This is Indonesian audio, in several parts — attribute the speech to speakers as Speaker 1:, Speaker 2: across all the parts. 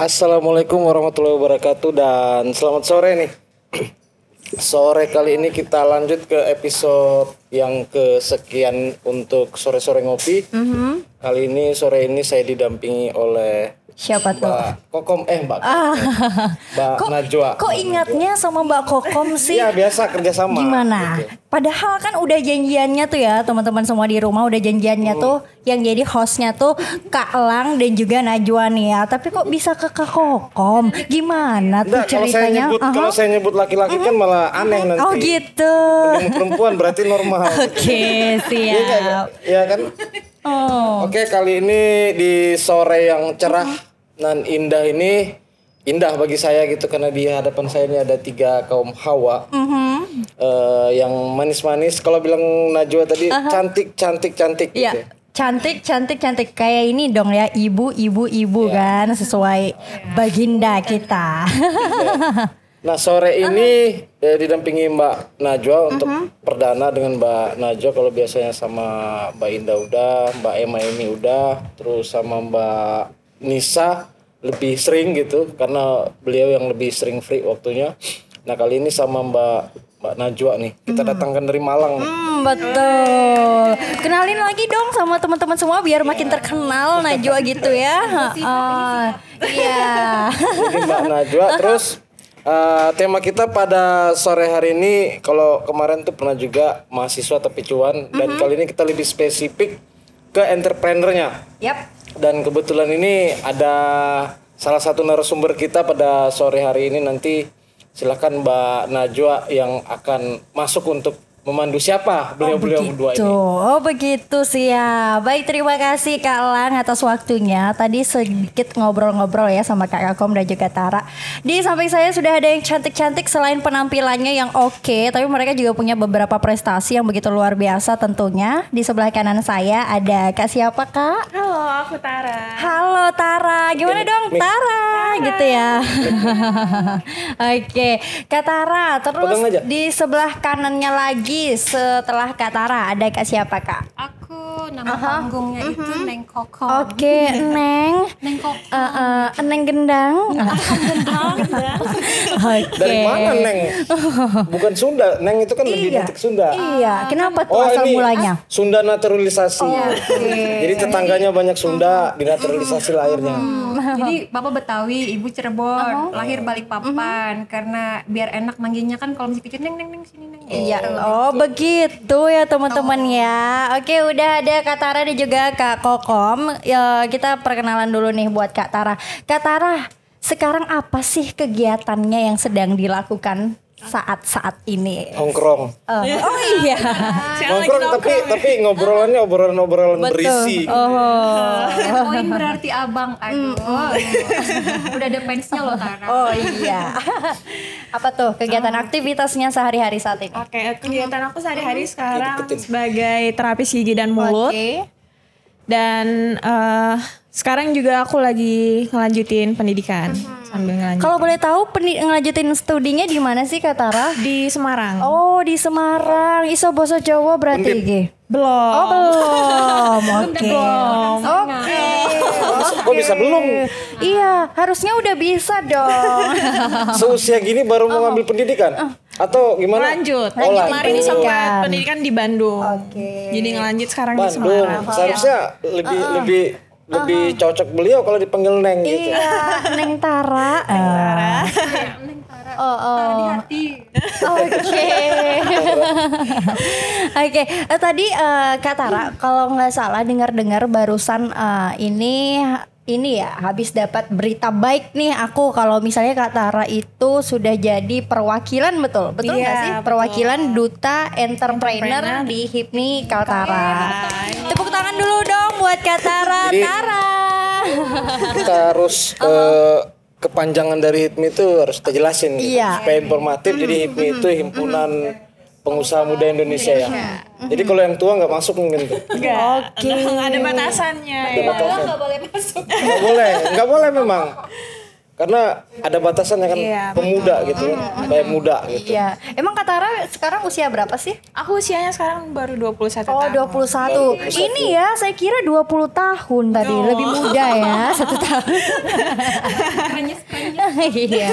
Speaker 1: Assalamualaikum warahmatullahi wabarakatuh dan selamat sore nih. Sore kali ini kita lanjut ke episode yang kesekian untuk sore-sore ngopi. Kali ini sore ini saya didampingi oleh
Speaker 2: siapa tuh?
Speaker 1: Mbak Kokom, Mbak Najwa.
Speaker 2: Kok ingatnya sama Mbak Kokom sih?
Speaker 1: Iya biasa kerjasama.
Speaker 2: Gimana?
Speaker 1: Gitu.
Speaker 2: Padahal kan udah janjiannya tuh ya teman-teman semua di rumah udah janjiannya tuh yang jadi hostnya tuh Kak Elang dan juga Najwa nih ya. Tapi kok bisa ke Kak Kokom? Gimana tuh ceritanya?
Speaker 1: Kalau saya nyebut laki-laki kan malah aneh nanti.
Speaker 2: Oh gitu.
Speaker 1: Dengan perempuan berarti normal.
Speaker 2: Oke, siap.
Speaker 1: Iya kan?
Speaker 2: Oh.
Speaker 1: Oke, kali ini di sore yang cerah dan indah ini, indah bagi saya gitu karena di hadapan saya ini ada 3 kaum hawa yang manis-manis. Kalau bilang Najwa tadi cantik
Speaker 2: Iya.
Speaker 1: gitu.
Speaker 2: Cantik kayak ini dong ya, ibu kan sesuai baginda kita.
Speaker 1: Nah sore ini didampingi Mbak Najwa untuk perdana dengan Mbak Najwa. Kalau biasanya sama Mbak Indah udah, Mbak Emma ini udah, terus sama Mbak Nisa lebih sering gitu karena beliau yang lebih sering free waktunya. Nah kali ini sama Mbak Najwa nih kita datangkan dari Malang.
Speaker 2: Betul. Kenalin lagi dong sama teman-teman semua biar makin terkenal Najwa gitu ya. Iya.
Speaker 1: Jadi Mbak Najwa terus tema kita pada sore hari ini, kalau kemarin tuh pernah juga mahasiswa tapi cuan, dan kali ini kita lebih spesifik ke entrepreneurnya.
Speaker 2: Yap.
Speaker 1: Dan kebetulan ini ada salah satu narasumber kita pada sore hari ini, nanti silakan Mbak Najwa yang akan masuk untuk memandu siapa beliau-beliau berdua ini.
Speaker 2: Oh begitu sih ya. Baik, terima kasih Kak Lang atas waktunya. Tadi sedikit ngobrol-ngobrol ya sama Kak Kokom dan juga Tara. Di samping saya sudah ada yang cantik-cantik selain penampilannya yang oke, tapi mereka juga punya beberapa prestasi yang begitu luar biasa tentunya. Di sebelah kanan saya ada Kak siapa Kak?
Speaker 3: Halo, aku Tara.
Speaker 2: Halo Tara, gimana dong Tara gitu ya. Oke, Kak Tara, terus di sebelah kanannya lagi setelah Kak Tara ada Kak siapa Kak?
Speaker 3: Aku nama panggungnya itu Neng Kokom.
Speaker 2: Oke, Neng.
Speaker 3: Neng Kokom.
Speaker 2: Neng Gendang. Oke.
Speaker 1: Dari mana Neng? Bukan Sunda. Neng itu kan lebih detik Sunda.
Speaker 2: Iya, kenapa tuh asal mulanya?
Speaker 1: Sunda naturalisasi. Jadi tetangganya banyak Sunda, dinaturalisasi lahirnya.
Speaker 3: Jadi Bapak Betawi, Ibu Cirebon, lahir Balikpapan karena biar enak manggilnya kan kalau masih kecil Neng sini Neng.
Speaker 2: Iya. Oh, begitu ya teman-teman ya. Oke, udah ada Kak Tara dan juga Kak Kokom. Ya, kita perkenalan dulu nih buat Kak Tara. Kak Tara, sekarang apa sih kegiatannya yang sedang dilakukan saat-saat ini?
Speaker 1: Nongkrong.
Speaker 2: Oh iya.
Speaker 1: Nongkrong tapi obrolan berisi.
Speaker 3: Poin berarti abang. Aduh. Udah ada fansnya loh Tara.
Speaker 2: Oh iya. Apa tuh kegiatan aktivitasnya sehari-hari saat ini?
Speaker 4: Oke, kegiatan aku sehari-hari sekarang sebagai terapis gigi dan mulut. Dan sekarang juga aku lagi ngelanjutin pendidikan sambil ngelanjutin.
Speaker 2: Kalau boleh tahu ngelanjutin studinya di mana sih Kak Tara?
Speaker 4: Di Semarang.
Speaker 2: Oh, di Semarang. Iso basa Jawa berarti iki.
Speaker 4: Belum.
Speaker 2: Oh, belum. Oke. Oke.
Speaker 1: Kok bisa belum?
Speaker 2: Iya, harusnya udah bisa dong.
Speaker 1: Seusia gini baru mau ngambil pendidikan? Atau gimana?
Speaker 4: Lanjut. Kemarin sempat pendidikan di Bandung. Jadi ngelanjut sekarang di Semarang.
Speaker 1: Seharusnya lebih cocok beliau kalau dipanggil Neng gitu.
Speaker 2: Iya, Neng Tara.
Speaker 3: Neng Tara. Tara di hati.
Speaker 2: Oke. Tadi Kak Tara, kalau nggak salah dengar-dengar barusan ini ya habis dapat berita baik nih aku kalau misalnya Kak Tara itu sudah jadi perwakilan betul nggak sih? Perwakilan Duta Entrepreneur di HIPMI Kaltara. Tepuk tangan dulu dong buat Kak Tara.
Speaker 1: Jadi,
Speaker 2: Tara.
Speaker 1: Kita harus kepanjangan dari HIPMI itu harus kita jelasin gitu. Supaya informatif. Jadi HIPMI itu himpunan pengusaha muda Indonesia ya. Jadi kalau yang tua nggak masuk mungkin tuh.
Speaker 4: Oke. Ada batasannya.
Speaker 3: Nggak boleh masuk.
Speaker 1: Nggak boleh memang. Karena ada batasannya kan, pemuda gitu, kayak muda gitu.
Speaker 2: Iya. Emang Kak Tara sekarang usia berapa sih?
Speaker 4: Aku usianya sekarang baru 21 tahun.
Speaker 2: Oh, 21. Ini ya, saya kira 20 tahun tadi. Lebih muda ya, 1 tahun. Iya.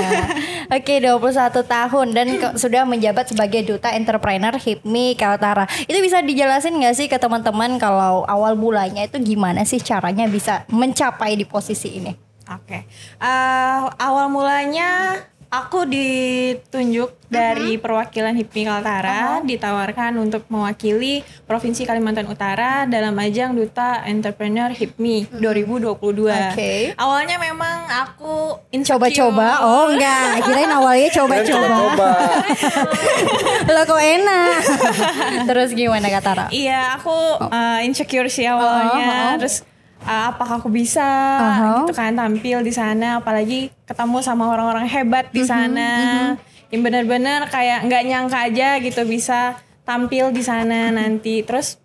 Speaker 2: Oke, 21 tahun dan sudah menjabat sebagai duta entrepreneur HIPMI Kaltara. Itu bisa dijelasin nggak sih ke teman-teman kalau awal mulanya itu gimana sih caranya bisa mencapai di posisi ini?
Speaker 4: Oke. Awal mulanya aku ditunjuk dari perwakilan HIPMI Kaltara, ditawarkan untuk mewakili Provinsi Kalimantan Utara dalam ajang Duta Entrepreneur HIPMI 2022. Awalnya memang aku insecure.
Speaker 2: Coba-coba? Oh enggak, kirain awalnya coba-coba. Lo kok enak. Terus gimana Kak Tara?
Speaker 4: Iya, aku insecure sih awalnya. Terus apakah aku bisa gitu kan tampil di sana, apalagi ketemu sama orang-orang hebat di sana yang benar-benar kayak nggak nyangka aja gitu bisa tampil di sana nanti. Terus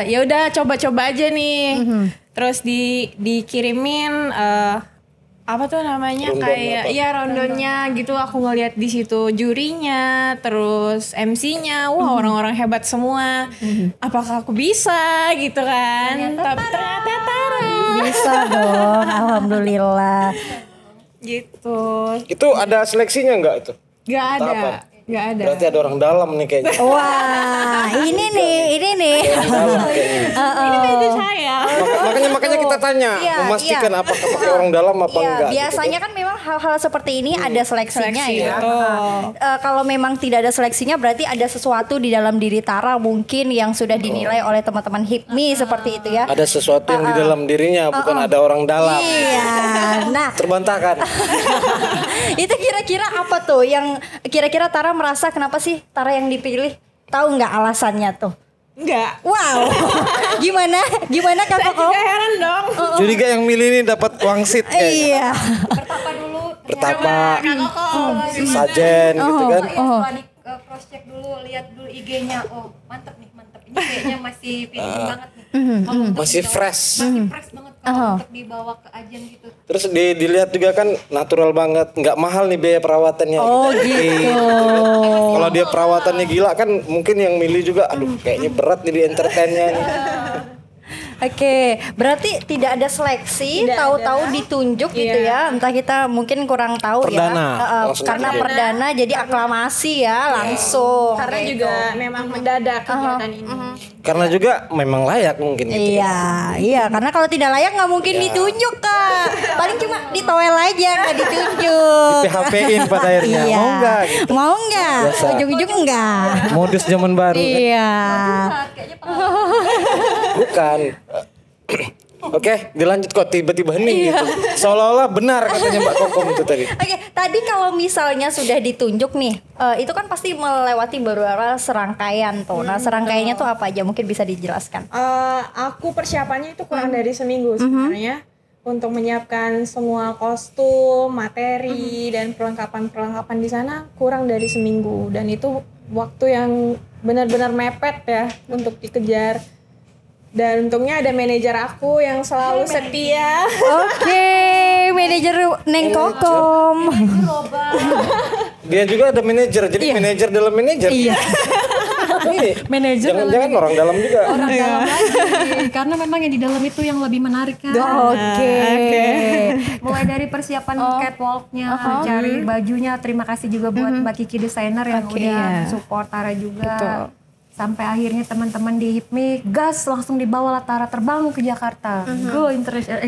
Speaker 4: ya udah coba-coba aja nih. Terus dikirimin apa tuh namanya
Speaker 1: Rundon
Speaker 4: kayak
Speaker 1: apa?
Speaker 4: ya rondonnya gitu, aku ngeliat di situ jurinya, terus MC-nya, wah orang-orang hebat semua. Apakah aku bisa gitu kan? Tapi ternyata
Speaker 2: Bisa dong, alhamdulillah.
Speaker 4: gitu.
Speaker 1: Itu ada seleksinya nggak itu?
Speaker 4: Gak ada,
Speaker 1: Tahapan?
Speaker 4: gak ada.
Speaker 1: Berarti ada orang dalam nih kayaknya.
Speaker 2: Wah, ini nih.
Speaker 1: Dalam kayaknya.
Speaker 4: Ini beda saya.
Speaker 1: Makanya kita tanya,
Speaker 2: Iya,
Speaker 1: memastikan apakah pakai orang dalam apa
Speaker 2: Iya,
Speaker 1: enggak.
Speaker 2: biasanya
Speaker 1: gitu.
Speaker 2: kan memang hal-hal seperti ini ada seleksinya
Speaker 4: Seleksi,
Speaker 2: ya.
Speaker 4: betul.
Speaker 2: Kalau memang tidak ada seleksinya berarti ada sesuatu di dalam diri Tara mungkin yang sudah dinilai oleh teman-teman HIPMI seperti itu ya.
Speaker 1: Ada sesuatu yang di dalam dirinya, bukan ada orang dalam.
Speaker 2: Iya. Nah,
Speaker 1: Terbantahkan.
Speaker 2: itu kira-kira apa tuh yang kira-kira Tara merasa kenapa sih Tara yang dipilih? Tahu nggak alasannya tuh?
Speaker 4: Enggak.
Speaker 2: Wow. Gimana Kak
Speaker 4: Saya
Speaker 2: Koko?
Speaker 4: juga heran dong.
Speaker 1: Curiga yang milih ini dapat wangsit kayaknya.
Speaker 2: Iya.
Speaker 3: Pertapa dulu.
Speaker 1: Pertapa,
Speaker 4: Kak Koko.
Speaker 1: sajen gitu kan.
Speaker 3: Setelah di cross check dulu, lihat dulu IG-nya. Oh, mantep nih, mantep. Ini kayaknya masih finishing banget nih. Kalau untuk
Speaker 1: Masih
Speaker 3: dibawa-
Speaker 1: fresh.
Speaker 3: Masih fresh banget kalau untuk dibawa ke ajang gitu.
Speaker 1: Terus dilihat juga kan natural banget, nggak mahal nih biaya perawatannya.
Speaker 2: Oh gitu.
Speaker 1: Kalau dia perawatannya gila kan mungkin yang milih juga, aduh kayaknya berat nih di entertainnya nih.
Speaker 2: Oke, berarti tidak ada seleksi,
Speaker 4: Tidak
Speaker 2: tahu-tahu
Speaker 4: ada.
Speaker 2: ditunjuk gitu ya. Entah kita mungkin kurang tahu
Speaker 1: Perdana,
Speaker 2: ya.
Speaker 1: langsung
Speaker 2: Karena
Speaker 1: ditunjuk.
Speaker 2: perdana jadi aklamasi ya langsung.
Speaker 4: Karena
Speaker 2: Kayak
Speaker 4: juga
Speaker 2: gitu.
Speaker 4: memang mendadak kegiatan ini.
Speaker 1: Karena juga memang layak mungkin gitu.
Speaker 2: Iya, karena kalau tidak layak nggak mungkin ditunjuk Kak. Paling cuma ditowel aja nggak ditunjuk.
Speaker 1: Di PHP-in pada akhirnya.
Speaker 2: Iya.
Speaker 1: Mau nggak gitu.
Speaker 2: Mau nggak?
Speaker 1: Biasa.
Speaker 2: Ujung-ujung enggak.
Speaker 1: Modus zaman baru kan.
Speaker 2: Iya.
Speaker 1: Bukan. Oke, dilanjut kok tiba-tiba hening gitu. Seolah-olah benar katanya Mbak Kokom itu tadi.
Speaker 2: Oke, tadi kalau misalnya sudah ditunjuk nih, itu kan pasti melewati beberapa serangkaian tuh. Nah, serangkaiannya tuh apa aja? Mungkin bisa dijelaskan.
Speaker 4: Aku persiapannya itu kurang dari seminggu sebenarnya untuk menyiapkan semua kostum, materi dan perlengkapan di sana kurang dari seminggu, dan itu waktu yang benar-benar mepet ya untuk dikejar. Dan untungnya ada manajer aku yang selalu setia.
Speaker 2: Oke, manajer Neng Kokom.
Speaker 1: Dia juga ada manajer, jadi manajer dalam manajer.
Speaker 2: Iya.
Speaker 3: Manajer
Speaker 1: Jangan-jangan orang dalam juga.
Speaker 3: orang dalam lagi. Karena memang yang di dalam itu yang lebih menarik kan.
Speaker 2: Oke.
Speaker 3: Mulai dari persiapan catwalknya, cari bajunya. Terima kasih juga buat Mbak Kiki desainer yang udah support Tara juga. Sampai akhirnya teman-teman di HIPMI gas langsung dibawa lah Tara terbang ke Jakarta. Go international,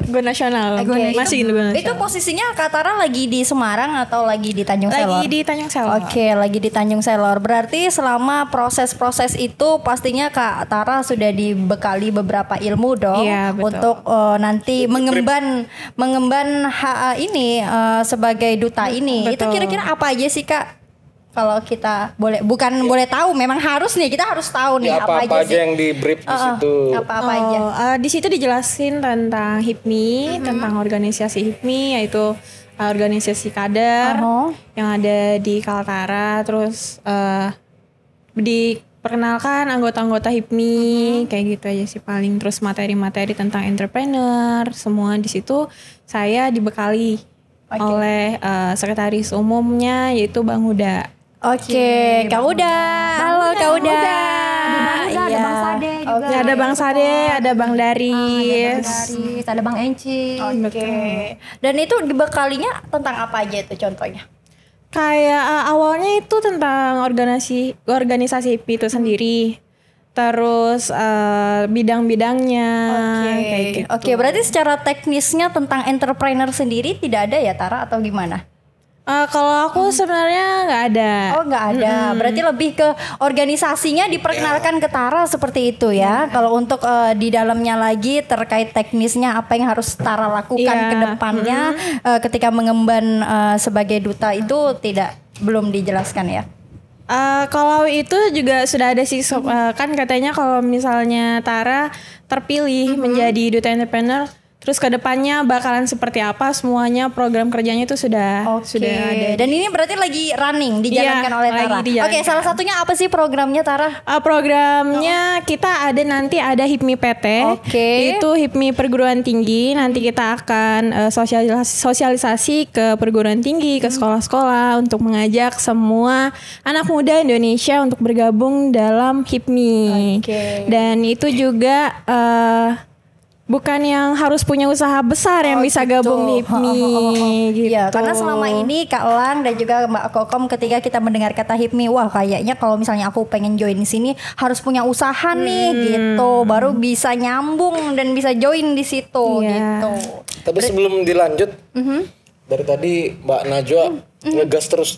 Speaker 4: Go nasional.
Speaker 2: Oke,
Speaker 4: Masih go nasional.
Speaker 2: Itu posisinya Kak Tara lagi di Semarang atau lagi di Tanjung Selor?
Speaker 4: Lagi di Tanjung Selor.
Speaker 2: Oke, lagi di Tanjung Selor. Berarti selama proses-proses itu pastinya Kak Tara sudah dibekali beberapa ilmu dong.
Speaker 4: Iya, betul.
Speaker 2: Untuk nanti mengemban ini sebagai duta ini.
Speaker 4: Betul.
Speaker 2: Itu kira-kira apa aja sih Kak? Kalau kita boleh tahu, memang harus nih, kita harus tahu nih
Speaker 1: Ya,
Speaker 2: apa
Speaker 1: apa-apa
Speaker 2: aja sih.
Speaker 1: aja yang di brief di situ.
Speaker 2: Apa-apa aja.
Speaker 4: Di situ dijelasin tentang HIPMI, tentang organisasi HIPMI, yaitu organisasi kader yang ada di Kaltara. Terus diperkenalkan anggota-anggota HIPMI, kayak gitu aja sih paling. Terus materi-materi tentang entrepreneur, semua di situ saya dibekali oleh sekretaris umumnya, yaitu Bang Huda.
Speaker 2: Oke, Kak Uda. Halo Kak Uda.
Speaker 3: Ada Bang Sade juga.
Speaker 4: Ya, ada Bang Sade, ada Bang Daris.
Speaker 3: Ada Bang Enci.
Speaker 2: Oke. Dan itu dibekalinya tentang apa aja itu contohnya?
Speaker 4: Kayak awalnya itu tentang organisasi HIPMI itu sendiri. Terus bidang-bidangnya kayak gitu.
Speaker 2: Oke, berarti secara teknisnya tentang entrepreneur sendiri tidak ada ya Tara atau gimana?
Speaker 4: Kalau aku sebenarnya nggak ada.
Speaker 2: Oh nggak ada, berarti lebih ke organisasinya diperkenalkan ke Tara seperti itu ya. Kalau untuk di dalamnya lagi terkait teknisnya apa yang harus Tara lakukan ke depannya ketika mengemban sebagai duta itu belum dijelaskan ya.
Speaker 4: Kalau itu juga sudah ada sih kan katanya kalau misalnya Tara terpilih menjadi duta entrepreneur, terus ke depannya bakalan seperti apa semuanya program kerjanya itu sudah ada.
Speaker 2: Dan ini berarti lagi running dijalankan oleh Tara. Oke, salah satunya apa sih programnya Tara?
Speaker 4: Programnya kita nanti ada HIPMI PT. Itu HIPMI perguruan tinggi. Nanti kita akan sosialisasi ke perguruan tinggi, ke sekolah-sekolah untuk mengajak semua anak muda Indonesia untuk bergabung dalam HIPMI. Dan itu juga bukan yang harus punya usaha besar yang bisa gabung di HIPMI gitu.
Speaker 2: Ya, karena selama ini Kak Elang dan juga Mbak Kokom ketika kita mendengar kata HIPMI, wah kayaknya kalau misalnya aku pengen join di sini harus punya usaha nih gitu, baru bisa nyambung dan bisa join di situ gitu.
Speaker 1: Tapi sebelum dilanjut, dari tadi Mbak Najwa ngegas terus.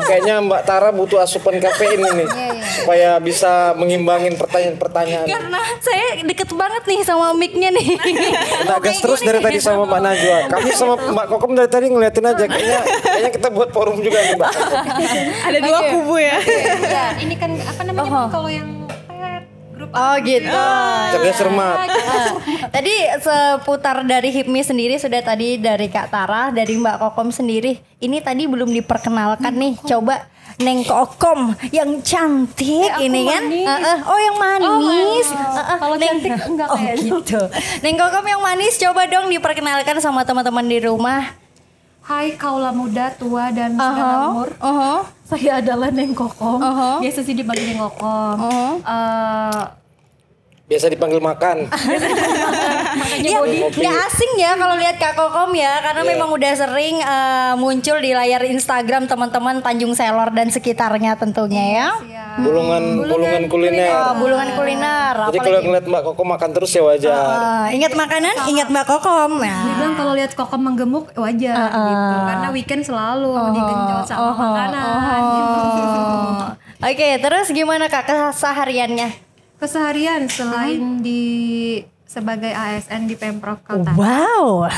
Speaker 1: Kayaknya Mbak Tara butuh asupan kafein ini supaya bisa mengimbangin pertanyaan-pertanyaan.
Speaker 2: Karena saya deket banget nih sama mic-nya nih.
Speaker 1: Ngegas terus dari tadi sama Mbak Najwa. Kami sama Mbak Kokom dari tadi ngeliatin aja. Kayaknya kita buat forum juga nih Mbak.
Speaker 4: Ada dua kubu ya.
Speaker 3: Ini kan apa namanya kalau yang grup.
Speaker 2: Oh gitu.
Speaker 1: Cerdas cermat.
Speaker 2: Tadi seputar dari HIPMI sendiri sudah tadi dari Kak Tara, dari Mbak Kokom sendiri. Ini tadi belum diperkenalkan nih. Coba Neng Kokom yang cantik ini kan. Oh yang manis.
Speaker 3: Kalau cantik enggak kayaknya.
Speaker 2: Gitu. Neng Kokom yang manis coba dong diperkenalkan sama teman-teman di rumah.
Speaker 3: Hai kaula muda, tua dan segala umur. Saya adalah Neng Kokom. Biasa sih dipanggil Neng Kokom.
Speaker 1: Biasa dipanggil makan.
Speaker 2: Makanya nggak asing ya kalau lihat Kak Kokom ya, karena memang udah sering muncul di layar Instagram teman-teman Tanjung Selor dan sekitarnya tentunya ya.
Speaker 1: Bulungan kuliner.
Speaker 2: Bulungan kuliner.
Speaker 1: Jadi kalau ngeliat Mbak Kokom makan terus ya wajar.
Speaker 2: Ingat makanan, ingat Mbak Kokom.
Speaker 3: Dia bilang kalau lihat Kokom menggemuk wajar gitu, karena weekend selalu digenjot sama makanan.
Speaker 2: Oke, terus gimana Kak kesehariannya?
Speaker 3: Keseharian selain sebagai ASN di Pemprov Kaltara.
Speaker 2: Wow.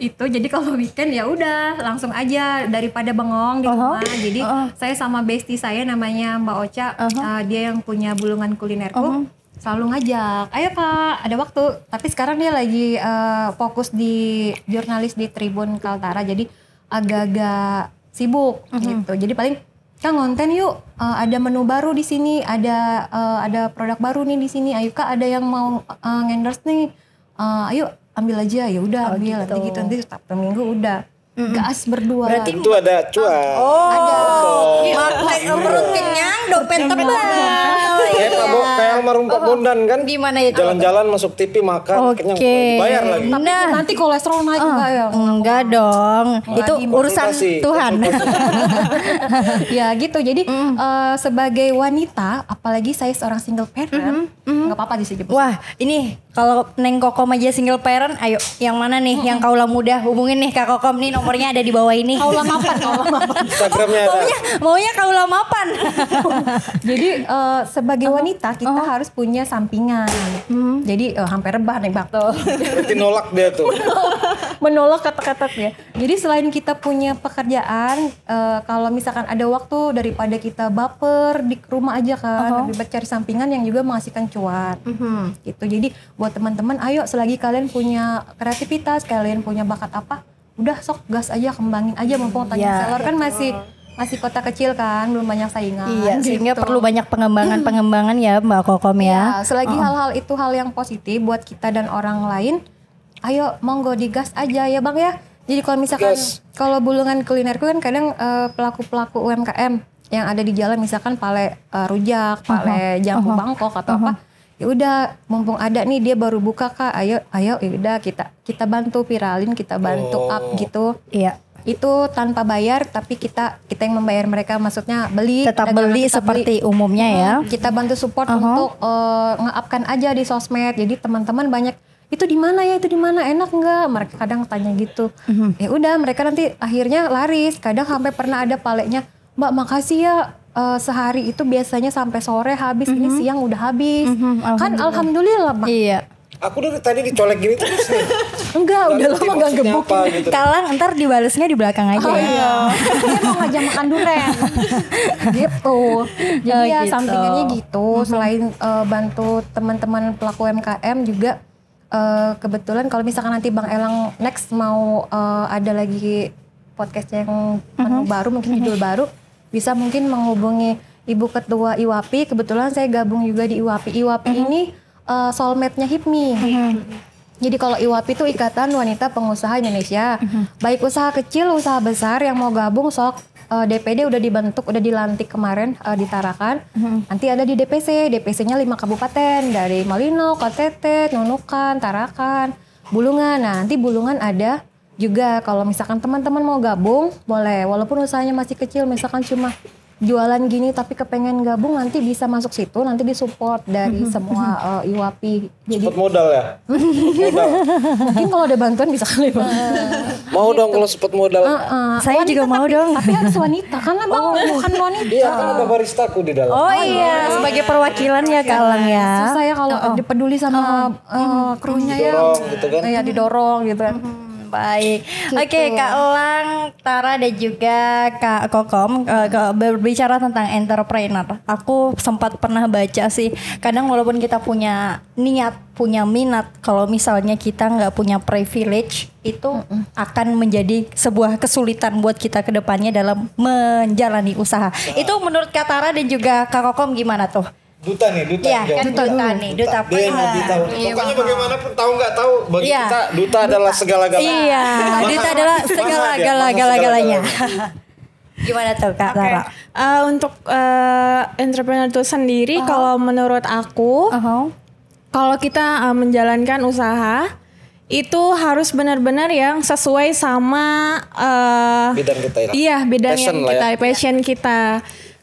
Speaker 3: Itu jadi kalau weekend ya udah langsung aja daripada bengong di rumah. Jadi saya sama bestie saya namanya Mbak Ocha, dia yang punya Bulungan Kulinerku. Selalu ngajak, ayo Kak, ada waktu. Tapi sekarang dia lagi fokus di jurnalis di Tribun Kaltara, jadi agak-agak sibuk gitu. Jadi paling Kak ngonten yuk, ada menu baru di sini, ada produk baru nih di sini. Ayo Kak, ada yang mau endorse nih, ayo ambil aja. Ya udah ambil gitu. Nanti Sabtu Minggu udah gas berdua.
Speaker 2: Berarti
Speaker 1: itu ada cuan.
Speaker 2: ada makan perut kenyang, dompet tebal.
Speaker 1: Kayak almarhum Pak Bondan kan.
Speaker 2: Gimana itu?
Speaker 1: Jalan-jalan masuk TV makan kenyang bayar lagi.
Speaker 3: Tapi nanti kolesterol naik juga ya.
Speaker 2: Enggak dong, itu urusan Tuhan.
Speaker 3: Ya gitu. Jadi sebagai wanita, apalagi saya seorang single parent, nggak apa-apa disebut.
Speaker 2: Wah, ini kalau Neng Kokom aja single parent, ayo yang mana nih yang kaula muda hubungin nih Kak Kokom nih, nomornya ada di bawah ini.
Speaker 3: Kaula mapan.
Speaker 1: Instagramnya ada.
Speaker 2: Maunya kaula mapan.
Speaker 3: Jadi sebagai wanita kita harus punya sampingan. Jadi hampir rebah nih Bang.
Speaker 1: Berarti nolak dia tuh.
Speaker 3: Menolak kata-kata ya. Jadi selain kita punya pekerjaan, kalau misalkan ada waktu daripada kita baper di rumah aja kan, lebih baik cari sampingan yang juga menghasilkan cuan. Gitu. Jadi buat teman-teman, ayo selagi kalian punya kreativitas, kalian punya bakat apa, udah sok gas aja, kembangin aja. Mumpung Tanjung Selor kan masih kota kecil kan, belum banyak saingan.
Speaker 2: Iya,
Speaker 3: gitu.
Speaker 2: sehingga perlu banyak pengembangan ya Mbak Kokom ya.
Speaker 3: Selagi hal-hal itu hal yang positif buat kita dan orang lain, ayo monggo digas aja ya Bang ya. Jadi kalau misalkan kalau Bulungan Kulinerku kan kadang pelaku-pelaku UMKM yang ada di jalan, misalkan pale rujak, pale jambu Bangkok atau apa. Ya udah, mumpung ada nih dia baru buka Kak, ayo ya udah kita bantu viralin, kita bantu up gitu.
Speaker 2: Iya.
Speaker 3: Itu tanpa bayar, tapi kita yang membayar mereka, maksudnya beli,
Speaker 2: tetap beli seperti umumnya ya.
Speaker 3: Kita bantu support untuk nge-upkan aja di sosmed. Jadi teman-teman banyak, itu di mana ya, itu di mana, enak nggak? Mereka kadang tanya gitu. Ya udah, mereka nanti akhirnya laris. Kadang sampai pernah ada paleknya, Mbak makasih ya, sehari itu biasanya sampai sore habis, ini siang udah habis. Kan alhamdulillah Mbak.
Speaker 2: Iya.
Speaker 1: Aku dari tadi dicolek gini terus nih.
Speaker 3: Enggak, udah lama gak gebuk.
Speaker 1: Gitu.
Speaker 2: Kalang ntar dibalesnya di belakang aja.
Speaker 3: Oh iya. Dia mau ngajak makan durian. Gitu. Jadi ya
Speaker 2: gitu.
Speaker 3: sampingannya gitu. Selain bantu teman-teman pelaku UMKM juga, kebetulan kalau misalkan nanti Bang Elang next mau ada lagi podcast yang menu baru, mungkin judul baru, bisa mungkin menghubungi Ibu Ketua IWAPI. Kebetulan saya gabung juga di IWAPI. IWAPI ini soulmate-nya HIPMI. Jadi kalau IWAPI itu Ikatan Wanita Pengusaha Indonesia. Baik usaha kecil, usaha besar yang mau gabung sok, DPD udah dibentuk, udah dilantik kemarin di Tarakan. Nanti ada di DPC. DPC-nya 5 kabupaten dari Malino, KTT, Nunukan, Tarakan, Bulungan. Nah, nanti Bulungan ada juga. Kalau misalkan teman-teman mau gabung, boleh. Walaupun usahanya masih kecil, misalkan cuma jualan gini tapi kepengen gabung, nanti bisa masuk situ, nanti disupport dari semua IWAPI.
Speaker 1: Cepet modal ya? Modal.
Speaker 3: Mungkin kalau ada bantuan bisa kali Bang.
Speaker 1: Mau dong kalau cepet modal.
Speaker 2: Saya juga mau dong.
Speaker 3: Tapi harus wanita, karena Bang bukan wanita.
Speaker 1: Iya kan ada baristaku di dalam.
Speaker 2: Oh iya, sebagai perwakilan ya Kalang ya.
Speaker 3: Susah ya kalau peduli sama krunya ya.
Speaker 1: Didorong gitu kan.
Speaker 3: Ya didorong gitu kan.
Speaker 2: Baik, oke Kak Elang, Tara dan juga Kak Kokom berbicara tentang entrepreneur. Aku sempat pernah baca sih, kadang walaupun kita punya niat, punya minat, kalau misalnya kita nggak punya privilege, itu akan menjadi sebuah kesulitan buat kita ke depannya dalam menjalani usaha. Itu menurut Kak Tara dan juga Kak Kokom gimana tuh?
Speaker 1: Duta nih, duta.
Speaker 2: Iya kan duta nih, duta
Speaker 1: Dia yang lebih tahu. Pokoknya bagaimanapun tahu nggak tahu, bagi kita duta adalah segala-galanya.
Speaker 2: Iya, duta adalah segala-galanya. Gimana tuh Kak Tara?
Speaker 4: Untuk entrepreneur itu sendiri, kalau menurut aku, kalau kita menjalankan usaha, itu harus benar-benar yang sesuai sama
Speaker 1: Bidang kita ya.
Speaker 4: Iya, bidang
Speaker 1: Passion
Speaker 4: yang
Speaker 1: lah
Speaker 4: kita,
Speaker 1: ya.
Speaker 4: passion kita.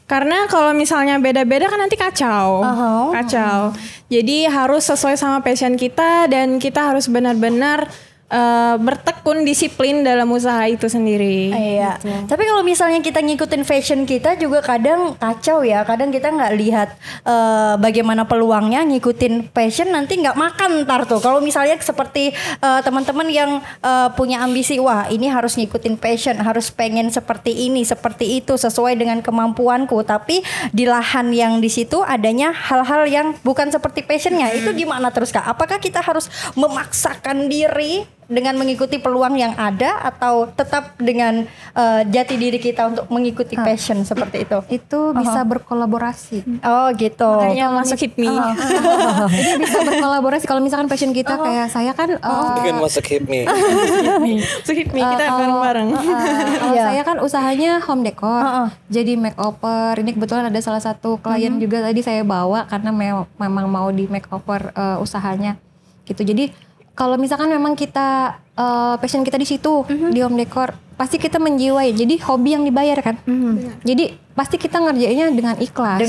Speaker 4: Karena kalau misalnya beda-beda kan nanti kacau. Kacau. Jadi harus sesuai sama passion kita, dan kita harus benar-benar bertekun disiplin dalam usaha itu sendiri.
Speaker 2: Iya. Tapi kalau misalnya kita ngikutin fashion kita juga kadang kacau ya. Kadang kita nggak lihat bagaimana peluangnya, ngikutin fashion nanti nggak makan ntar tuh. Kalau misalnya seperti teman-teman yang punya ambisi, wah ini harus ngikutin fashion, harus pengen seperti ini, seperti itu sesuai dengan kemampuanku. Tapi di lahan yang di situ adanya hal-hal yang bukan seperti passionnya. Itu gimana terus Kak? Apakah kita harus memaksakan diri dengan mengikuti peluang yang ada, atau tetap dengan jati diri kita untuk mengikuti passion seperti itu?
Speaker 3: Itu bisa berkolaborasi.
Speaker 2: Oh gitu.
Speaker 4: Makanya masuk HIPMI.
Speaker 3: Jadi bisa berkolaborasi. Kalau misalkan passion kita kayak saya kan
Speaker 1: Bikin masuk HIPMI.
Speaker 4: Masuk HIPMI, kita bareng-bareng.
Speaker 3: kalau saya kan usahanya home decor. Jadi makeover. Ini kebetulan ada salah satu klien juga tadi saya bawa karena memang mau di makeover usahanya. Gitu. Jadi kalau misalkan memang kita passion kita di situ di home decor, pasti kita menjiwai. Jadi hobi yang dibayar kan. Jadi pasti kita ngerjainnya dengan ikhlas,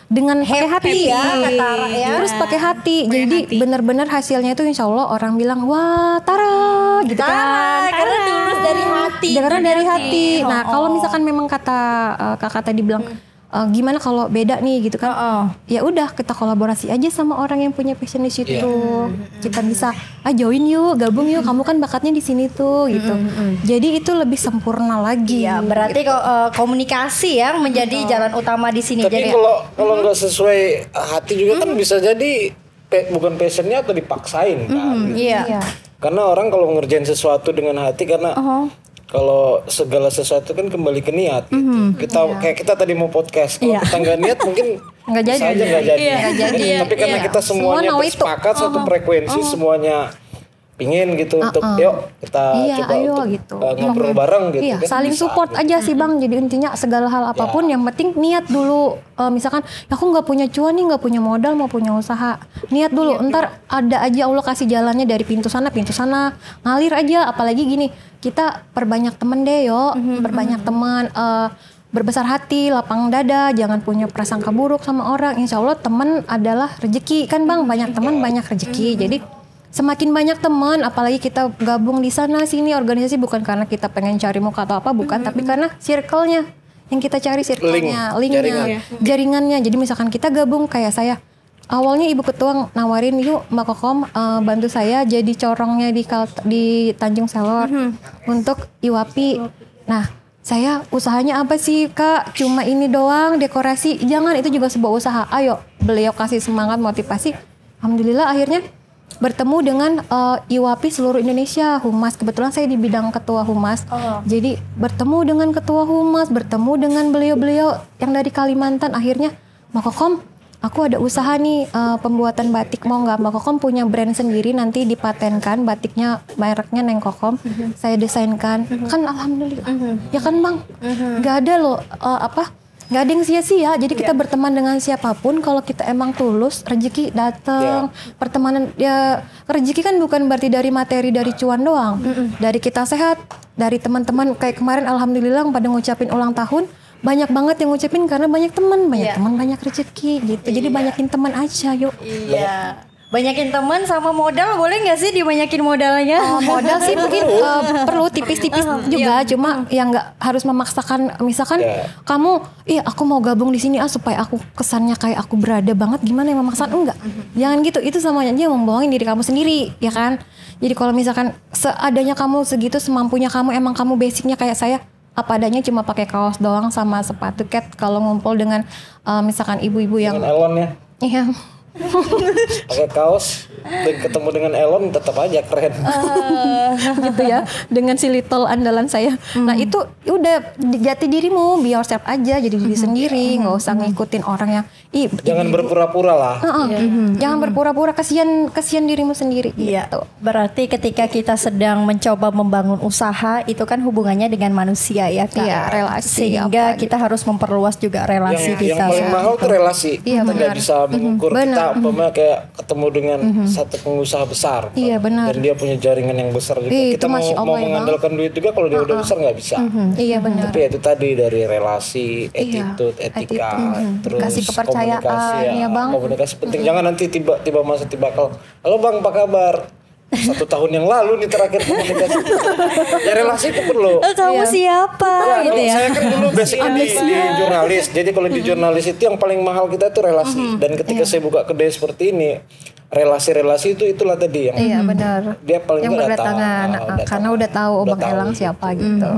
Speaker 3: dengan pakai hati
Speaker 2: ya, Tara ya.
Speaker 3: Terus pakai hati. Jadi benar-benar hasilnya itu insya Allah orang bilang wah Tara gitu kan.
Speaker 2: Karena tulus dari hati.
Speaker 3: Karena dari hati. Nah kalau misalkan memang kata kakak tadi bilang gimana kalau beda nih gitu kan, ya udah kita kolaborasi aja sama orang yang punya passion di situ. Kita bisa join yuk, gabung yuk, kamu kan bakatnya di sini tuh gitu. Jadi itu lebih sempurna lagi.
Speaker 2: Ya berarti
Speaker 3: gitu.
Speaker 2: komunikasi yang menjadi jalan utama di sini.
Speaker 1: Tapi
Speaker 2: Jadi
Speaker 1: kalau nggak sesuai hati juga kan bisa jadi bukan passionnya atau dipaksain kan.
Speaker 2: Iya.
Speaker 1: Karena orang kalau ngerjain sesuatu dengan hati, karena kalau segala sesuatu kan kembali ke niat gitu. Kita tadi mau podcast, kalau kita nggak niat mungkin
Speaker 3: nggak
Speaker 1: bisa
Speaker 3: jadi.
Speaker 1: aja nggak jadi.
Speaker 2: Iya, nggak jadi.
Speaker 1: Tapi karena kita semuanya
Speaker 3: Semua
Speaker 1: bersepakat satu frekuensi, semuanya pingin gitu untuk yuk kita coba
Speaker 5: ayo,
Speaker 1: untuk
Speaker 5: gitu.
Speaker 1: ngobrol bareng gitu
Speaker 5: Iya,
Speaker 1: kan,
Speaker 5: saling
Speaker 1: bisa,
Speaker 5: support
Speaker 1: gitu.
Speaker 5: aja sih Bang. Jadi intinya segala hal apapun yang penting niat dulu. Misalkan aku nggak punya cuan nih, nggak punya modal, mau punya usaha, niat dulu. Ntar ada aja Allah kasih jalannya dari pintu sana ngalir aja. Apalagi gini, kita perbanyak temen deh yo, perbanyak teman. Berbesar hati, lapang dada, jangan punya prasangka buruk sama orang. Insya Allah teman adalah rezeki kan Bang, banyak teman banyak rezeki. Jadi semakin banyak teman, apalagi kita gabung di sana sini organisasi bukan karena kita pengen cari muka atau apa, bukan, tapi karena circle-nya yang kita cari, circle-nya, linknya, jaringannya. Jadi misalkan kita gabung kayak saya, awalnya Ibu Ketua nawarin yuk Mbak Kokom bantu saya jadi corongnya di Tanjung Selor untuk IWAPI. Nah, saya usahanya apa sih Kak? Cuma ini doang, dekorasi. Jangan, itu juga sebuah usaha. Ayo, beliau kasih semangat, motivasi. Alhamdulillah akhirnya bertemu dengan IWAPI seluruh Indonesia, Humas. Kebetulan saya di bidang ketua Humas. Jadi bertemu dengan ketua Humas, bertemu dengan beliau-beliau yang dari Kalimantan. Akhirnya, Mbak Kokom, aku ada usaha nih pembuatan batik, mau nggak? Mbak Kokom punya brand sendiri, nanti dipatenkan batiknya, mereknya Neng Kokom, saya desainkan. Kan alhamdulillah, ya kan Bang, nggak ada loh nggak ada yang sia-sia. Jadi kita berteman dengan siapapun, kalau kita emang tulus, rezeki datang. Pertemanan ya, rezeki kan bukan berarti dari materi, dari cuan doang. Dari kita sehat, dari teman-teman kayak kemarin alhamdulillah pada ngucapin ulang tahun. Banyak banget yang ngucapin karena banyak teman, banyak rezeki gitu. Jadi banyakin teman aja yuk.
Speaker 2: Iya. Banyakin teman sama modal, boleh nggak sih dibanyakin modalnya?
Speaker 5: Modal sih mungkin perlu tipis-tipis juga, cuma yang nggak harus memaksakan. Misalkan kamu, aku mau gabung di sini supaya aku kesannya kayak aku berada banget, gimana yang memaksakan? Enggak, jangan gitu. Itu semuanya aja membohongin diri kamu sendiri, ya kan? Jadi kalau misalkan seadanya kamu segitu, semampunya kamu, emang kamu basicnya kayak saya, apa adanya cuma pakai kaos doang sama sepatu cat. Kalau ngumpul dengan misalkan ibu-ibu yang
Speaker 1: dengan Elon ya,
Speaker 5: iya.
Speaker 1: pakai kaos dan ketemu dengan Elon tetap aja keren.
Speaker 5: Gitu ya, dengan si little andalan saya. Nah itu udah jati dirimu, be yourself aja, jadi diri sendiri, nggak usah ngikutin orang yang
Speaker 1: jangan berpura-pura lah.
Speaker 5: Jangan berpura-pura, kasihan dirimu sendiri.
Speaker 2: Iya.
Speaker 5: Gitu.
Speaker 2: Berarti ketika kita sedang mencoba membangun usaha, itu kan hubungannya dengan manusia ya Kak.
Speaker 5: Iya, relasi.
Speaker 2: Sehingga kita harus memperluas juga relasi kita.
Speaker 1: Yang paling mahal tuh relasi.
Speaker 5: Iya,
Speaker 1: kita nggak bisa mengukur kita umpamanya kayak ketemu dengan satu pengusaha besar.
Speaker 5: Iya, benar.
Speaker 1: Dan dia punya jaringan yang besar juga. Kita mau mengandalkan duit juga kalau dia udah besar nggak bisa.
Speaker 5: Iya benar.
Speaker 1: Tapi itu tadi dari relasi, attitude, etika, terus
Speaker 5: kasih kepercayaan,
Speaker 1: komunikasi,
Speaker 5: ya Bang.
Speaker 1: Komunikasi penting. Jangan nanti tiba-tiba masa tiba-tiba, halo Bang, apa kabar? 1 tahun yang lalu nih terakhir komunikasi. Ya relasi itu perlu.
Speaker 2: Kamu siapa? Gitu ya.
Speaker 1: Saya kan dulu basicnya di jurnalis. Jadi kalau di jurnalis itu yang paling mahal kita itu relasi. Dan ketika saya buka kedai seperti ini, relasi-relasi itulah tadi yang
Speaker 5: iya benar.
Speaker 1: Dia paling
Speaker 5: yang berdatangan karena udah tahu Bang Elang siapa gitu.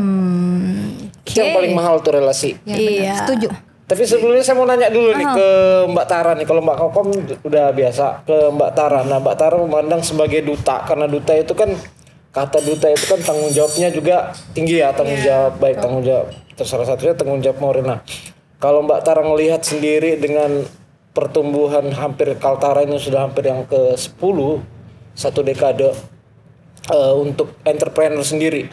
Speaker 1: Itu yang paling mahal tuh relasi.
Speaker 5: Ya, iya. Setuju.
Speaker 1: Tapi sebelumnya saya mau nanya dulu nih ke Mbak Tara nih. Kalau Mbak Kokom udah biasa, ke Mbak Tara. Nah Mbak Tara memandang sebagai duta. Karena duta itu kan, kata duta itu kan tanggung jawabnya juga tinggi ya. Tanggung jawab, baik tanggung jawab. Salah satunya tanggung jawab moral. Nah kalau Mbak Tara melihat sendiri dengan pertumbuhan hampir Kaltara ini sudah hampir yang ke-10, 1 dekade untuk entrepreneur sendiri.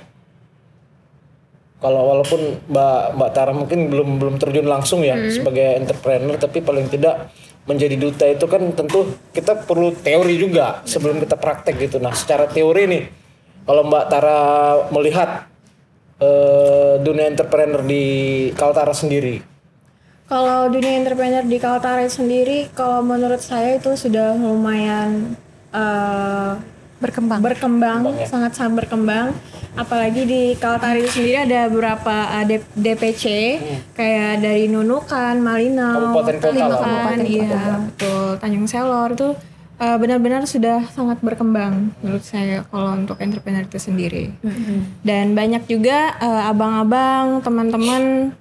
Speaker 1: Kalau walaupun Mbak Tara mungkin belum terjun langsung ya sebagai entrepreneur, tapi paling tidak menjadi duta itu kan tentu kita perlu teori juga sebelum kita praktek gitu. Nah secara teori nih, kalau Mbak Tara melihat dunia entrepreneur di Kaltara sendiri.
Speaker 4: Kalau dunia entrepreneur di Kaltara sendiri, kalau menurut saya itu sudah lumayan berkembang ya? Sangat berkembang. Apalagi di Kaltara itu sendiri ada beberapa DPC kayak dari Nunukan, Malinau, Talibakan, iya betul, Tanjung Selor itu benar-benar sudah sangat berkembang menurut saya kalau untuk entrepreneur itu sendiri. Dan banyak juga abang-abang, teman-teman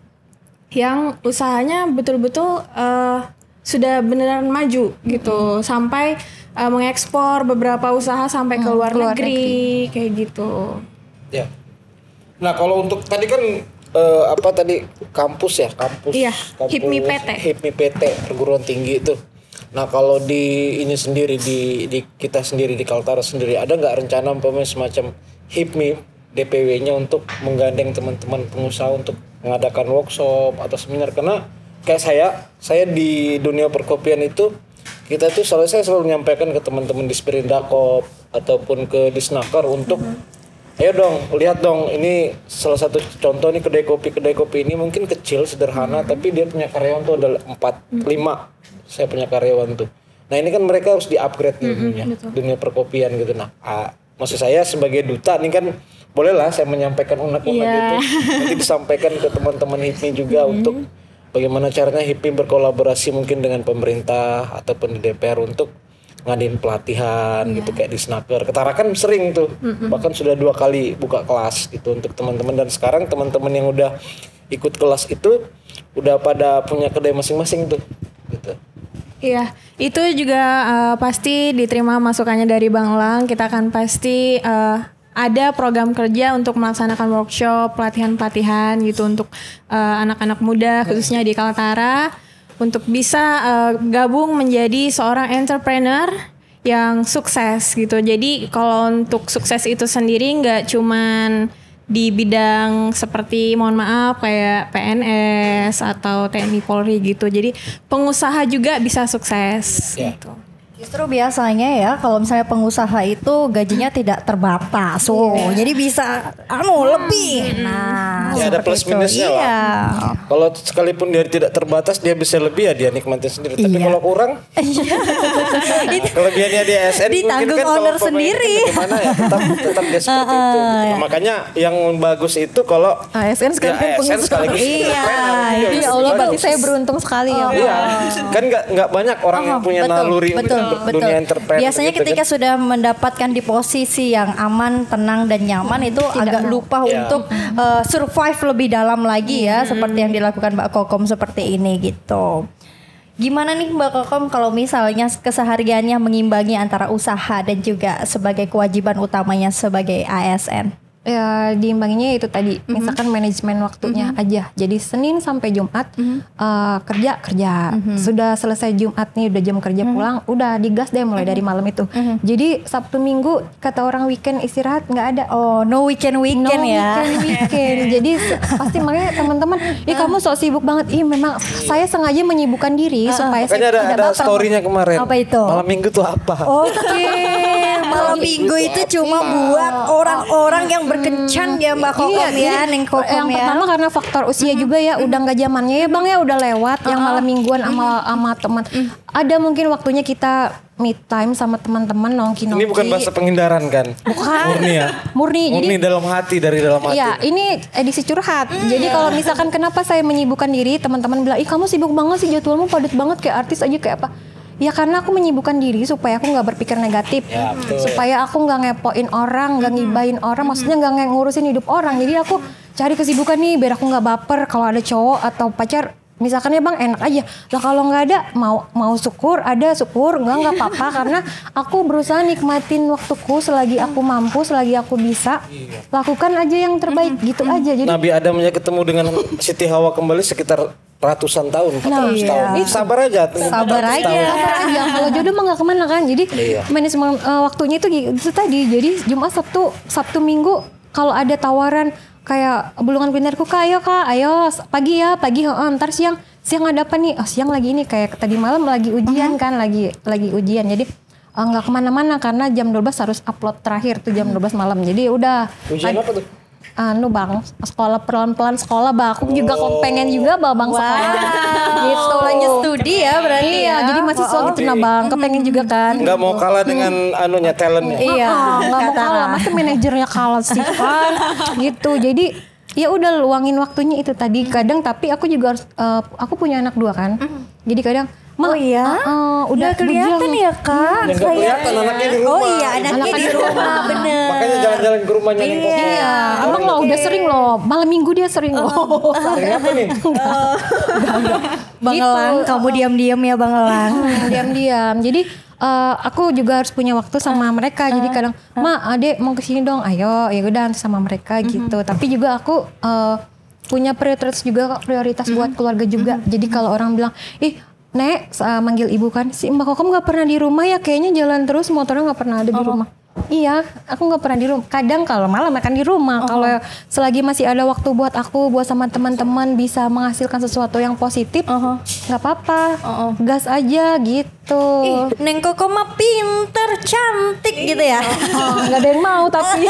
Speaker 4: yang usahanya betul-betul sudah beneran maju gitu, sampai mengekspor beberapa usaha sampai ke luar negeri kayak gitu.
Speaker 1: Ya. Nah kalau untuk tadi kan kampus ya, kampus
Speaker 4: iya, HIPMI PT
Speaker 1: perguruan tinggi itu. Nah kalau di ini sendiri di kita sendiri di Kaltara sendiri ada nggak rencana umpamanya semacam HIPMI DPW-nya untuk menggandeng teman-teman pengusaha untuk mengadakan workshop atau seminar? Karena kayak saya di dunia perkopian itu kita tuh saya selalu menyampaikan ke teman-teman di Spirindakop ataupun ke Disnaker untuk ayo dong, lihat dong, ini salah satu contoh nih kedai kopi ini mungkin kecil, sederhana, tapi dia punya karyawan tuh ada 4-5. Saya punya karyawan tuh. Nah ini kan mereka harus di-upgrade dunia perkopian gitu. Nah, maksud saya sebagai duta nih kan bolehlah saya menyampaikan unek-unek gitu. Nanti disampaikan ke teman-teman HIPMI juga untuk bagaimana caranya HIPMI berkolaborasi mungkin dengan pemerintah ataupun di DPR untuk ngadain pelatihan gitu kayak di Snaker. Ketara kan sering tuh, bahkan sudah 2 kali buka kelas gitu untuk teman-teman, dan sekarang teman-teman yang udah ikut kelas itu udah pada punya kedai masing-masing tuh gitu.
Speaker 4: Iya, itu juga pasti diterima masukannya dari Bang Elang. Kita akan pasti ada program kerja untuk melaksanakan workshop, pelatihan-pelatihan gitu untuk anak-anak muda khususnya di Kaltara. Untuk bisa gabung menjadi seorang entrepreneur yang sukses gitu. Jadi kalau untuk sukses itu sendiri nggak cuman di bidang seperti mohon maaf kayak PNS atau TNI Polri gitu. Jadi pengusaha juga bisa sukses gitu.
Speaker 2: Justru biasanya ya kalau misalnya pengusaha itu gajinya tidak terbatas, jadi bisa lebih. Nah,
Speaker 1: ya ada plus minusnya lah. Kalau sekalipun dia tidak terbatas dia bisa lebih ya dia nikmatin sendiri. Tapi kalau kurang, kelebihannya di ASN
Speaker 2: ditanggung
Speaker 1: mungkin kan
Speaker 2: owner sendiri.
Speaker 1: Gimana ya tetap dia seperti itu. Nah, makanya yang bagus itu kalau
Speaker 5: ASN sekaligus pengusaha.
Speaker 2: Iya,
Speaker 5: Allah berarti saya beruntung sekali ya.
Speaker 1: Iya, kan nggak banyak orang yang punya naluri untuk dunia entrepreneur.
Speaker 2: Biasanya
Speaker 1: gitu,
Speaker 2: ketika sudah mendapatkan di posisi yang aman, tenang dan nyaman itu agak lupa untuk survive lebih dalam lagi ya, seperti yang dilakukan Mbak Kokom seperti ini gitu. Gimana nih Mbak Kokom kalau misalnya kesehariannya mengimbangi antara usaha dan juga sebagai kewajiban utamanya sebagai ASN?
Speaker 5: Ya diimbanginya itu tadi, misalkan manajemen waktunya aja. Jadi Senin sampai Jumat kerja. Sudah selesai Jumat nih udah jam kerja pulang, udah digas deh mulai dari malam itu. Jadi Sabtu Minggu kata orang weekend istirahat nggak ada.
Speaker 2: Oh, no weekend ya.
Speaker 5: Jadi pasti makanya teman-teman, kamu sok sibuk banget. Memang saya sengaja menyibukkan diri supaya saya
Speaker 1: tidak ada
Speaker 5: baper.
Speaker 1: story-nya kemarin.
Speaker 2: Apa itu?
Speaker 1: Malam Minggu tuh apa?
Speaker 2: Oke. Malam Minggu itu cuma buat orang-orang yang berkencan ya Mbak Kokom Neng Kokom
Speaker 5: yang pertama karena faktor usia juga ya, udah nggak zamannya ya Bang ya, udah lewat yang malam mingguan sama teman. Ada mungkin waktunya kita me time sama teman-teman nongki-nongki.
Speaker 1: Ini bukan bahasa penghindaran kan?
Speaker 5: Bukan.
Speaker 1: Murni ya?
Speaker 5: Murni.
Speaker 1: Jadi dalam hati, dari dalam hati.
Speaker 5: Iya, ini edisi curhat. Jadi kalau misalkan kenapa saya menyibukkan diri, teman-teman bilang, kamu sibuk banget sih, jadwalmu padat banget kayak artis aja kayak apa. Ya karena aku menyibukkan diri supaya aku nggak berpikir negatif, supaya aku nggak ngepoin orang, nggak ngibain orang, maksudnya nggak ngurusin hidup orang. Jadi aku cari kesibukan nih biar aku nggak baper kalau ada cowok atau pacar. Misalkan ya Bang enak aja lah, kalau nggak ada mau syukur, ada syukur, nggak apa-apa karena aku berusaha nikmatin waktuku selagi aku mampu, selagi aku bisa lakukan aja yang terbaik gitu aja. Jadi
Speaker 1: Nabi Adam ya ketemu dengan Siti Hawa kembali sekitar ratusan tahun, 400 tahun. Sabar aja.
Speaker 5: Kalau jodoh mah nggak kemana kan. Jadi manajemen waktunya itu tadi. Jadi Jumat, Sabtu Minggu kalau ada tawaran kayak bulungan kulinerku ayo pagi ntar siang ada apa nih, siang lagi ini, kayak tadi malam lagi ujian kan, lagi ujian, jadi nggak kemana-mana karena jam 12 harus upload terakhir tuh jam 12 malam, jadi udah
Speaker 1: ujian apa tuh?
Speaker 5: Bang, sekolah pelan-pelan sekolah Bang, aku juga kok pengen juga Bang sekolah gitu,
Speaker 2: lanjut studi ya berarti ya.
Speaker 5: Jadi mahasiswa gitu Bang, kepengen juga kan.
Speaker 1: Nggak mau kalah dengan talentnya.
Speaker 5: Iya, nggak mau kalah, masa manajernya kalah sih kan, gitu. Jadi ya udah luangin waktunya itu tadi. Kadang tapi aku juga harus, aku punya anak 2 kan, jadi kadang
Speaker 2: udah kelihatan ya Kak.
Speaker 1: Yang kelihatan anaknya di rumah.
Speaker 2: Oh iya, anaknya di rumah, bener.
Speaker 1: Makanya jalan-jalan ke rumahnya nih.
Speaker 5: Iya, abang lo udah sering loh. Malam minggu dia sering loh.
Speaker 1: Sering apa nih?
Speaker 2: Bang Elang, kamu diam-diam ya Bang Elang.
Speaker 5: Diam-diam. Jadi aku juga harus punya waktu sama mereka. Jadi kadang, Adek mau kesini dong. Ayo, ya udah sama mereka gitu. Tapi juga aku punya prioritas buat keluarga juga. Jadi kalau orang bilang, Nek, manggil ibu kan, si Mbak Kokom nggak pernah di rumah ya, kayaknya jalan terus motornya nggak pernah ada di rumah. Iya, aku nggak pernah di rumah. Kadang kalau malam makan di rumah. Kalau selagi masih ada waktu buat aku, buat sama teman-teman bisa menghasilkan sesuatu yang positif, nggak apa-apa. Gas aja gitu.
Speaker 2: Ih, Neng Kokom mah pinter, cantik gitu ya.
Speaker 5: Nggak ada yang mau tapi.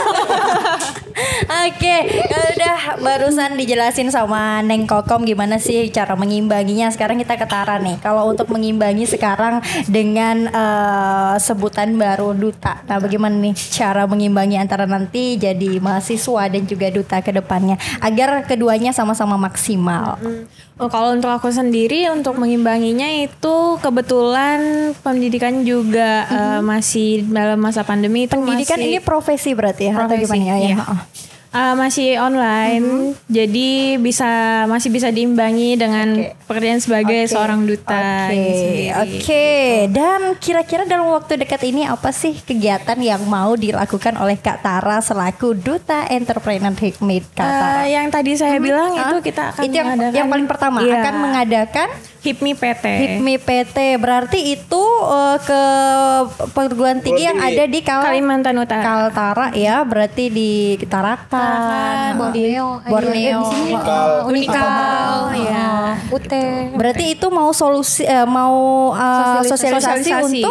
Speaker 2: Oke, udah barusan dijelasin sama Neng Kokom gimana sih cara mengimbanginya. Sekarang kita ke Tara nih. Kalau untuk mengimbangi sekarang dengan sebutan baru duta. Nah, bagaimana nih cara mengimbangi antara nanti jadi mahasiswa dan juga duta ke depannya agar keduanya sama-sama maksimal?
Speaker 4: Oh, kalau untuk aku sendiri untuk mengimbanginya itu kebetulan pendidikan juga masih dalam masa pandemi itu
Speaker 2: Pendidikan
Speaker 4: masih
Speaker 2: ini profesi berarti ya? Atau
Speaker 4: profesi,
Speaker 2: gimana ya?
Speaker 4: iya. Masih online, jadi masih bisa diimbangi dengan pekerjaan sebagai seorang duta.
Speaker 2: Oke. Dan kira-kira dalam waktu dekat ini apa sih kegiatan yang mau dilakukan oleh Kak Tara selaku duta entrepreneur Hikmit Kak Tara?
Speaker 4: Yang tadi saya bilang itu kita akan
Speaker 2: Itu
Speaker 4: mengadakan
Speaker 2: yang paling pertama akan mengadakan
Speaker 4: HIPMI PT.
Speaker 2: HIPMI PT. Berarti itu ke perguruan tinggi yang ada di
Speaker 4: Kalimantan Utara.
Speaker 2: Kaltara ya, berarti di Tarakan,
Speaker 5: Borneo,
Speaker 2: Borneo,
Speaker 5: Unikal, ya, UT.
Speaker 2: Berarti itu mau sosialisasi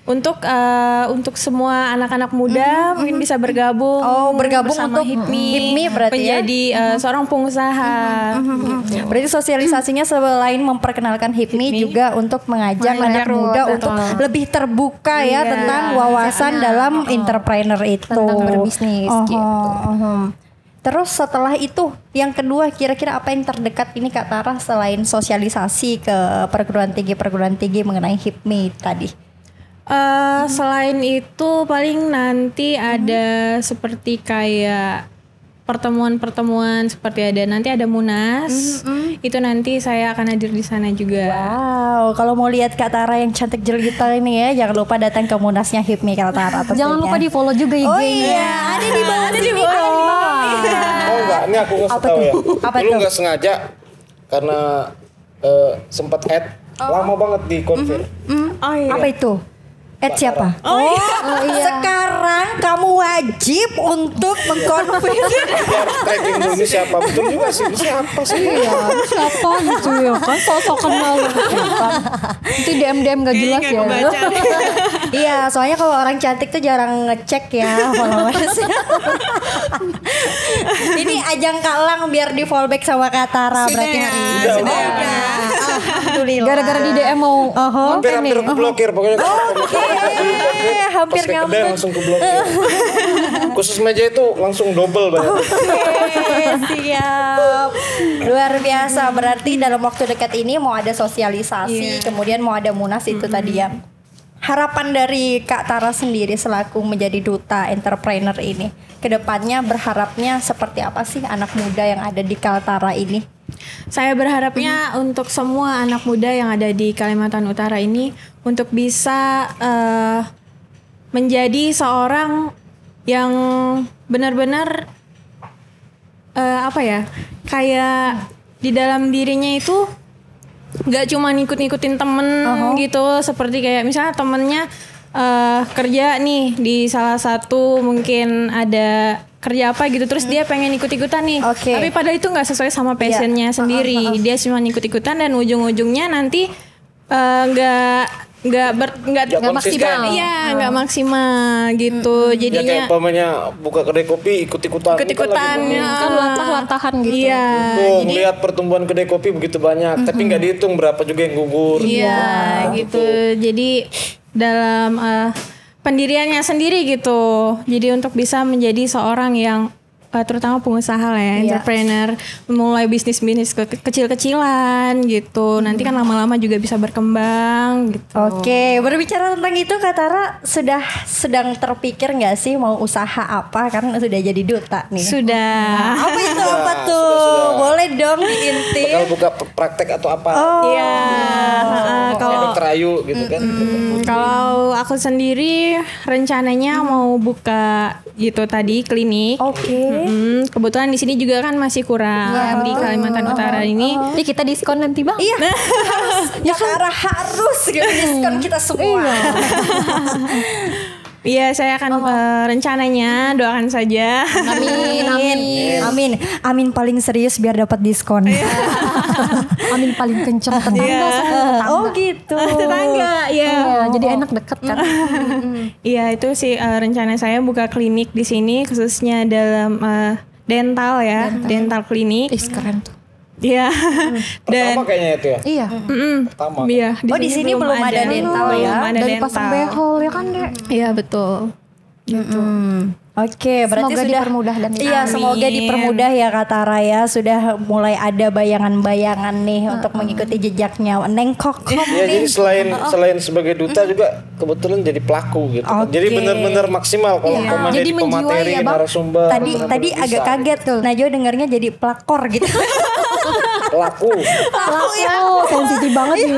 Speaker 4: untuk semua anak-anak muda mungkin bisa bergabung
Speaker 2: untuk
Speaker 4: bersama HIPMI
Speaker 2: berarti
Speaker 4: menjadi seorang pengusaha. Gitu.
Speaker 2: Berarti sosialisasinya selain memperkenalkan HIPMI juga untuk mengajak anak muda untuk lebih terbuka ya tentang wawasan dalam entrepreneur itu,
Speaker 5: tentang berbisnis gitu.
Speaker 2: Terus setelah itu yang kedua kira-kira apa yang terdekat ini Kak Tara selain sosialisasi ke perguruan tinggi mengenai HIPMI tadi?
Speaker 4: Selain itu paling nanti ada seperti kayak pertemuan-pertemuan seperti nanti ada Munas. Itu nanti saya akan hadir di sana juga.
Speaker 2: Wow, kalau mau lihat Kak Tara yang cantik jelita ini ya, jangan lupa datang ke Munasnya HIPMI Kak Tara.
Speaker 5: Jangan lupa di follow juga IG-nya.
Speaker 2: Oh iya, ada di bawah sini.
Speaker 1: Oh enggak, ini aku ngasih tahu ya. Dulu nggak sengaja karena sempat add lama banget di konfir.
Speaker 2: Oh iya. Apa itu? Siapa?
Speaker 4: Oh
Speaker 2: iya. Sekarang kamu wajib untuk mengkonfirmasi.
Speaker 1: Biar tracking dulu ini siapa, betul juga sih. Siapa sih?
Speaker 5: Siapa gitu ya kan, sosok kenal. Itu DM gak jelas ya.
Speaker 2: Iya, soalnya kalau orang cantik tuh jarang ngecek ya followersnya. Ini ajang kalang biar di fallback sama Kak Tara berarti hari ini.
Speaker 1: Sudah.
Speaker 2: Alhamdulillah.
Speaker 5: Gara-gara di DM mau
Speaker 1: Hampir keblokir pokoknya.
Speaker 2: Hampir
Speaker 1: ngambek. Langsung keblokir. Khusus meja itu langsung double banyak.
Speaker 2: Siap. Luar biasa. Berarti dalam waktu dekat ini mau ada sosialisasi, kemudian mau ada Munas itu tadi ya. Harapan dari Kak Tara sendiri selaku menjadi duta entrepreneur ini, kedepannya berharapnya seperti apa sih anak muda yang ada di Kaltara ini?
Speaker 4: Saya berharapnya untuk semua anak muda yang ada di Kalimantan Utara ini untuk bisa menjadi seorang yang benar-benar kayak di dalam dirinya itu nggak cuma ngikut-ngikutin temen gitu, seperti kayak misalnya temennya kerja nih di salah satu mungkin ada kerja apa gitu, terus dia pengen ikut-ikutan nih, tapi padahal itu nggak sesuai sama passionnya sendiri. Dia cuma ikut-ikutan dan ujung-ujungnya nanti nggak maksimal, nggak maksimal gitu. Jadinya
Speaker 1: ya kayak umpamanya buka kedai kopi ikut-ikutan
Speaker 5: kan latah-latahan gitu.
Speaker 4: Iya.
Speaker 1: Melihat pertumbuhan kedai kopi begitu banyak, tapi nggak dihitung berapa juga yang gugur.
Speaker 4: Iya, gitu. Jadi dalam pendiriannya sendiri gitu. Jadi untuk bisa menjadi seorang yang terutama pengusaha lah ya, entrepreneur, mulai bisnis-bisnis kecil-kecilan gitu. Nanti kan lama-lama juga bisa berkembang gitu.
Speaker 2: Oke, berbicara tentang itu Kak Tara sedang terpikir nggak sih mau usaha apa? Karena sudah jadi duta nih.
Speaker 4: Sudah.
Speaker 2: Apa itu apa tuh?
Speaker 1: Sudah.
Speaker 2: Boleh dong diintip.
Speaker 1: Bakal buka praktek atau apa?
Speaker 4: Iya.
Speaker 1: Kalau Dokter Ayu gitu kan.
Speaker 4: Kalau aku sendiri rencananya mau buka gitu tadi klinik.
Speaker 2: Oke.
Speaker 4: Kebetulan di sini juga kan masih kurang di Kalimantan Utara ini.
Speaker 5: Jadi kita diskon nanti bang.
Speaker 2: Iya, harus. Jakarta harus diskon kita semua.
Speaker 4: Iya, saya akan rencananya doakan saja.
Speaker 2: Amin paling serius biar dapat diskon.
Speaker 5: Amin paling kenceng tetangga.
Speaker 2: Oh gitu.
Speaker 4: Tetangga, ya.
Speaker 5: Jadi enak deket kan.
Speaker 4: Iya, itu sih rencana saya buka klinik di sini khususnya dalam dental ya, dental klinik.
Speaker 5: Keren tuh.
Speaker 4: Iya.
Speaker 1: Pertama kayaknya itu ya.
Speaker 5: Iya.
Speaker 1: Pertama.
Speaker 4: Iya,
Speaker 2: Di sini belum ada dental ya.
Speaker 4: Belum ada
Speaker 5: Dari
Speaker 4: dental.
Speaker 5: pasang behol ya kan Dek.
Speaker 4: Iya, betul. Gitu.
Speaker 2: Oke, berarti
Speaker 5: Semoga
Speaker 2: sudah
Speaker 5: dipermudah dan
Speaker 2: iya, semoga dipermudah ya Kak Tara ya. Sudah mulai ada bayangan-bayangan nih untuk mengikuti jejaknya Neng Kokom
Speaker 1: Ya,
Speaker 2: nih.
Speaker 1: jadi selain sebagai duta juga kebetulan jadi pelaku gitu.
Speaker 2: Oke.
Speaker 1: Jadi benar-benar maksimal kalau kamu
Speaker 5: Jadi
Speaker 1: jadi
Speaker 5: menjiwai
Speaker 1: pemateri,
Speaker 5: ya, Bang.
Speaker 1: narasumber.
Speaker 2: Tadi
Speaker 1: benar-benar bisa.
Speaker 2: agak kaget tuh. Najwa dengarnya jadi pelakor gitu.
Speaker 1: Pelaku.
Speaker 5: sensitif banget nih.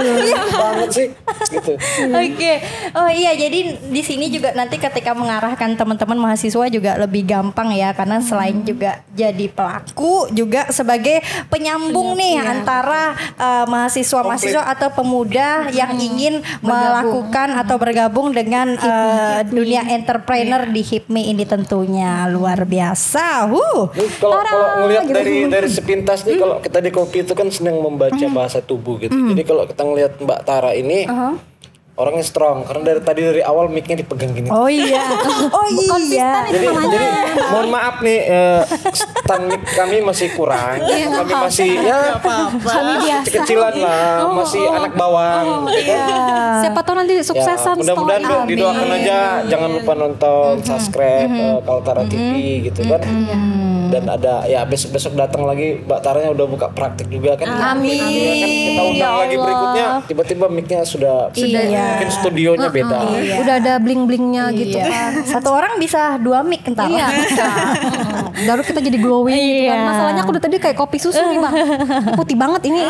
Speaker 1: banget sih gitu.
Speaker 2: Oke. Oh iya, jadi di sini juga nanti ketika mengarahkan teman-teman mahasiswa juga lebih gampang ya, karena selain juga jadi pelaku juga sebagai penyambung nih antara mahasiswa-mahasiswa atau pemuda yang ingin melakukan atau bergabung dengan dunia entrepreneur di HIPMI ini tentunya luar biasa.
Speaker 1: Ini kalau ngelihat dari sepintas nih, kalau kita di Kopi itu kan senang membaca bahasa tubuh gitu. Jadi kalau kita ngelihat Mbak Tara ini orangnya strong karena dari awal mic-nya dipegang gini.
Speaker 2: Oh iya. Oh iya.
Speaker 1: Jadi mohon maaf nih, stand mic kami masih kurang. Kami masih kecilan lah, masih anak bawang. Gitu kan.
Speaker 5: Siapa tahu nanti suksesan.
Speaker 1: Mudah-mudahan didoakan aja, jangan lupa nonton, subscribe Kaltara TV gitu kan. Dan ada ya besok datang lagi Mbak Taranya udah buka praktik juga kan.
Speaker 2: Amin.
Speaker 1: Ya kan, kita undang lagi berikutnya, tiba-tiba mic-nya sudah mungkin studionya beda.
Speaker 5: Udah ada bling-blingnya gitu kan.
Speaker 2: Satu orang bisa 2 mic entar.
Speaker 5: Iya. Baru kita jadi glowing gitu kan. Masalahnya aku udah tadi kayak kopi susu nih bang. Putih banget ini.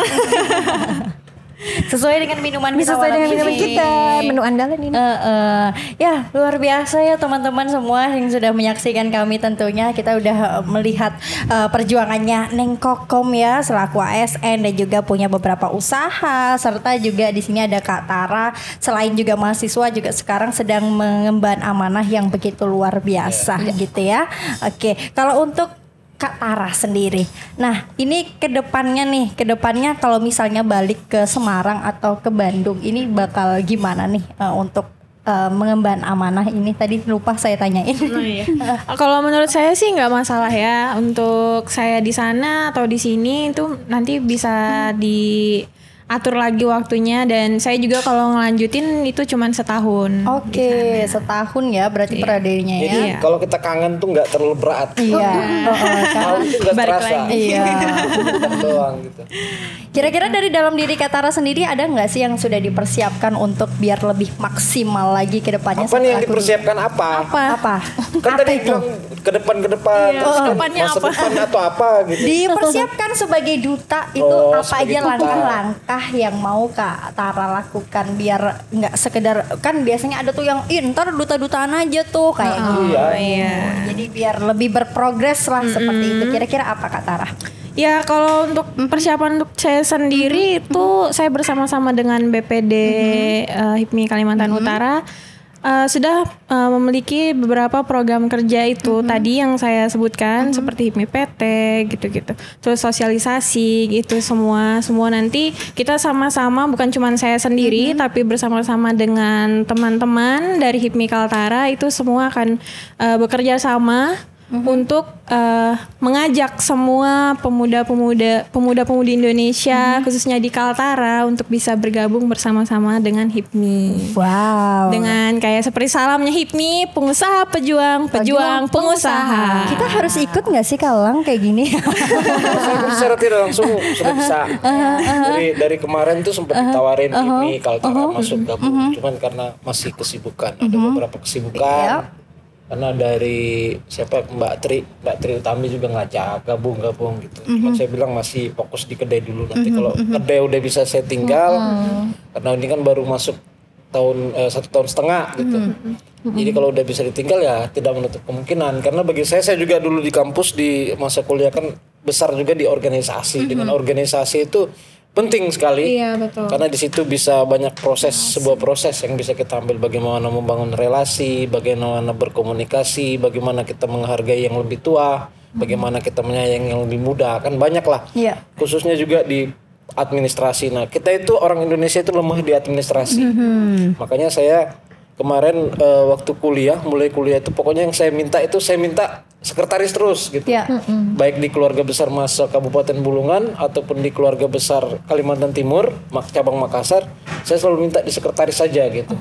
Speaker 2: Sesuai dengan minuman kita.
Speaker 5: Sesuai dengan
Speaker 2: malam
Speaker 5: minuman
Speaker 2: ini.
Speaker 5: kita. Menu andalan ini.
Speaker 2: Ya luar biasa ya teman-teman semua yang sudah menyaksikan kami, tentunya kita udah melihat perjuangannya Neng Kokom ya selaku ASN dan juga punya beberapa usaha, serta juga di sini ada Kak Tara selain juga mahasiswa juga sekarang sedang mengemban amanah yang begitu luar biasa gitu ya. Oke, kalau untuk Kak Tara sendiri. Nah, ini kedepannya kalau misalnya balik ke Semarang atau ke Bandung, ini bakal gimana nih untuk mengemban amanah ini? Tadi lupa saya tanyain.
Speaker 4: Kalau menurut saya sih nggak masalah ya untuk saya di sana atau di sini, itu nanti bisa diatur lagi waktunya, dan saya juga kalau ngelanjutin itu cuman setahun.
Speaker 2: Oke, setahun ya berarti peradernya ya.
Speaker 1: Jadi kalau kita kangen tuh nggak terlalu berat.
Speaker 2: Iya.
Speaker 1: Tahun itu nggak
Speaker 4: Balik
Speaker 1: terasa.
Speaker 4: lagi.
Speaker 2: Iya.
Speaker 1: Bukan doang gitu.
Speaker 2: Kira-kira dari dalam diri Kak Tara sendiri ada nggak sih yang sudah dipersiapkan untuk biar lebih maksimal lagi ke depannya?
Speaker 1: Apa nih yang dipersiapkan apa?
Speaker 2: Apa?
Speaker 1: Kan tadi bilang ke depan terus kan
Speaker 4: depannya
Speaker 1: masa
Speaker 4: apa?
Speaker 1: depan atau apa gitu.
Speaker 2: Dipersiapkan sebagai duta itu apa
Speaker 1: sebagai
Speaker 2: aja
Speaker 1: duta.
Speaker 2: langkah-langkah yang mau Kak Tara lakukan biar nggak sekedar, kan biasanya ada tuh yang ntar duta-dutaan aja tuh kayak gitu.
Speaker 4: Iya.
Speaker 2: Jadi biar lebih berprogres lah seperti itu. Kira-kira apa Kak Tara?
Speaker 4: Ya kalau untuk persiapan untuk saya sendiri itu saya bersama-sama dengan BPD HIPMI Kalimantan Utara sudah memiliki beberapa program kerja itu tadi yang saya sebutkan seperti HIPMI PT gitu-gitu. Terus sosialisasi gitu semua nanti kita sama-sama, bukan cuma saya sendiri tapi bersama-sama dengan teman-teman dari HIPMI Kaltara itu semua akan bekerja sama untuk mengajak semua pemuda-pemudi Indonesia khususnya di Kaltara untuk bisa bergabung bersama-sama dengan HIPMI.
Speaker 2: Wow.
Speaker 4: Dengan kayak seperti salamnya HIPMI, pengusaha pejuang pengusaha.
Speaker 2: Kita harus ikut nggak sih Kalang kayak gini?
Speaker 1: Secara tidak langsung sudah bisa. Dari kemarin tuh sempat ditawarin ini Kaltara masuk gabung, cuman karena masih kesibukan, ada beberapa kesibukan. Karena dari Mbak Tri Utami juga ngajak gabung gitu. Cuman saya bilang masih fokus di kedai dulu, nanti kalau kedai udah bisa saya tinggal, karena ini kan baru masuk 1 tahun setengah gitu. Jadi kalau udah bisa ditinggal ya tidak menutup kemungkinan, karena bagi saya juga dulu di kampus di masa kuliah kan besar juga di organisasi. Dengan organisasi itu penting sekali.
Speaker 5: Iya, betul.
Speaker 1: Karena di situ bisa banyak sebuah proses yang bisa kita ambil, bagaimana membangun relasi, bagaimana berkomunikasi, bagaimana kita menghargai yang lebih tua, bagaimana kita menyayangi yang lebih muda, kan banyak lah.
Speaker 2: Iya.
Speaker 1: Khususnya juga di administrasi. Nah, kita itu orang Indonesia itu lemah di administrasi. Makanya saya kemarin waktu mulai kuliah itu pokoknya yang saya minta sekretaris terus gitu.
Speaker 2: Ya.
Speaker 1: Baik di keluarga besar masa Kabupaten Bulungan ataupun di keluarga besar Kalimantan Timur, cabang Makassar, saya selalu minta di sekretaris saja gitu.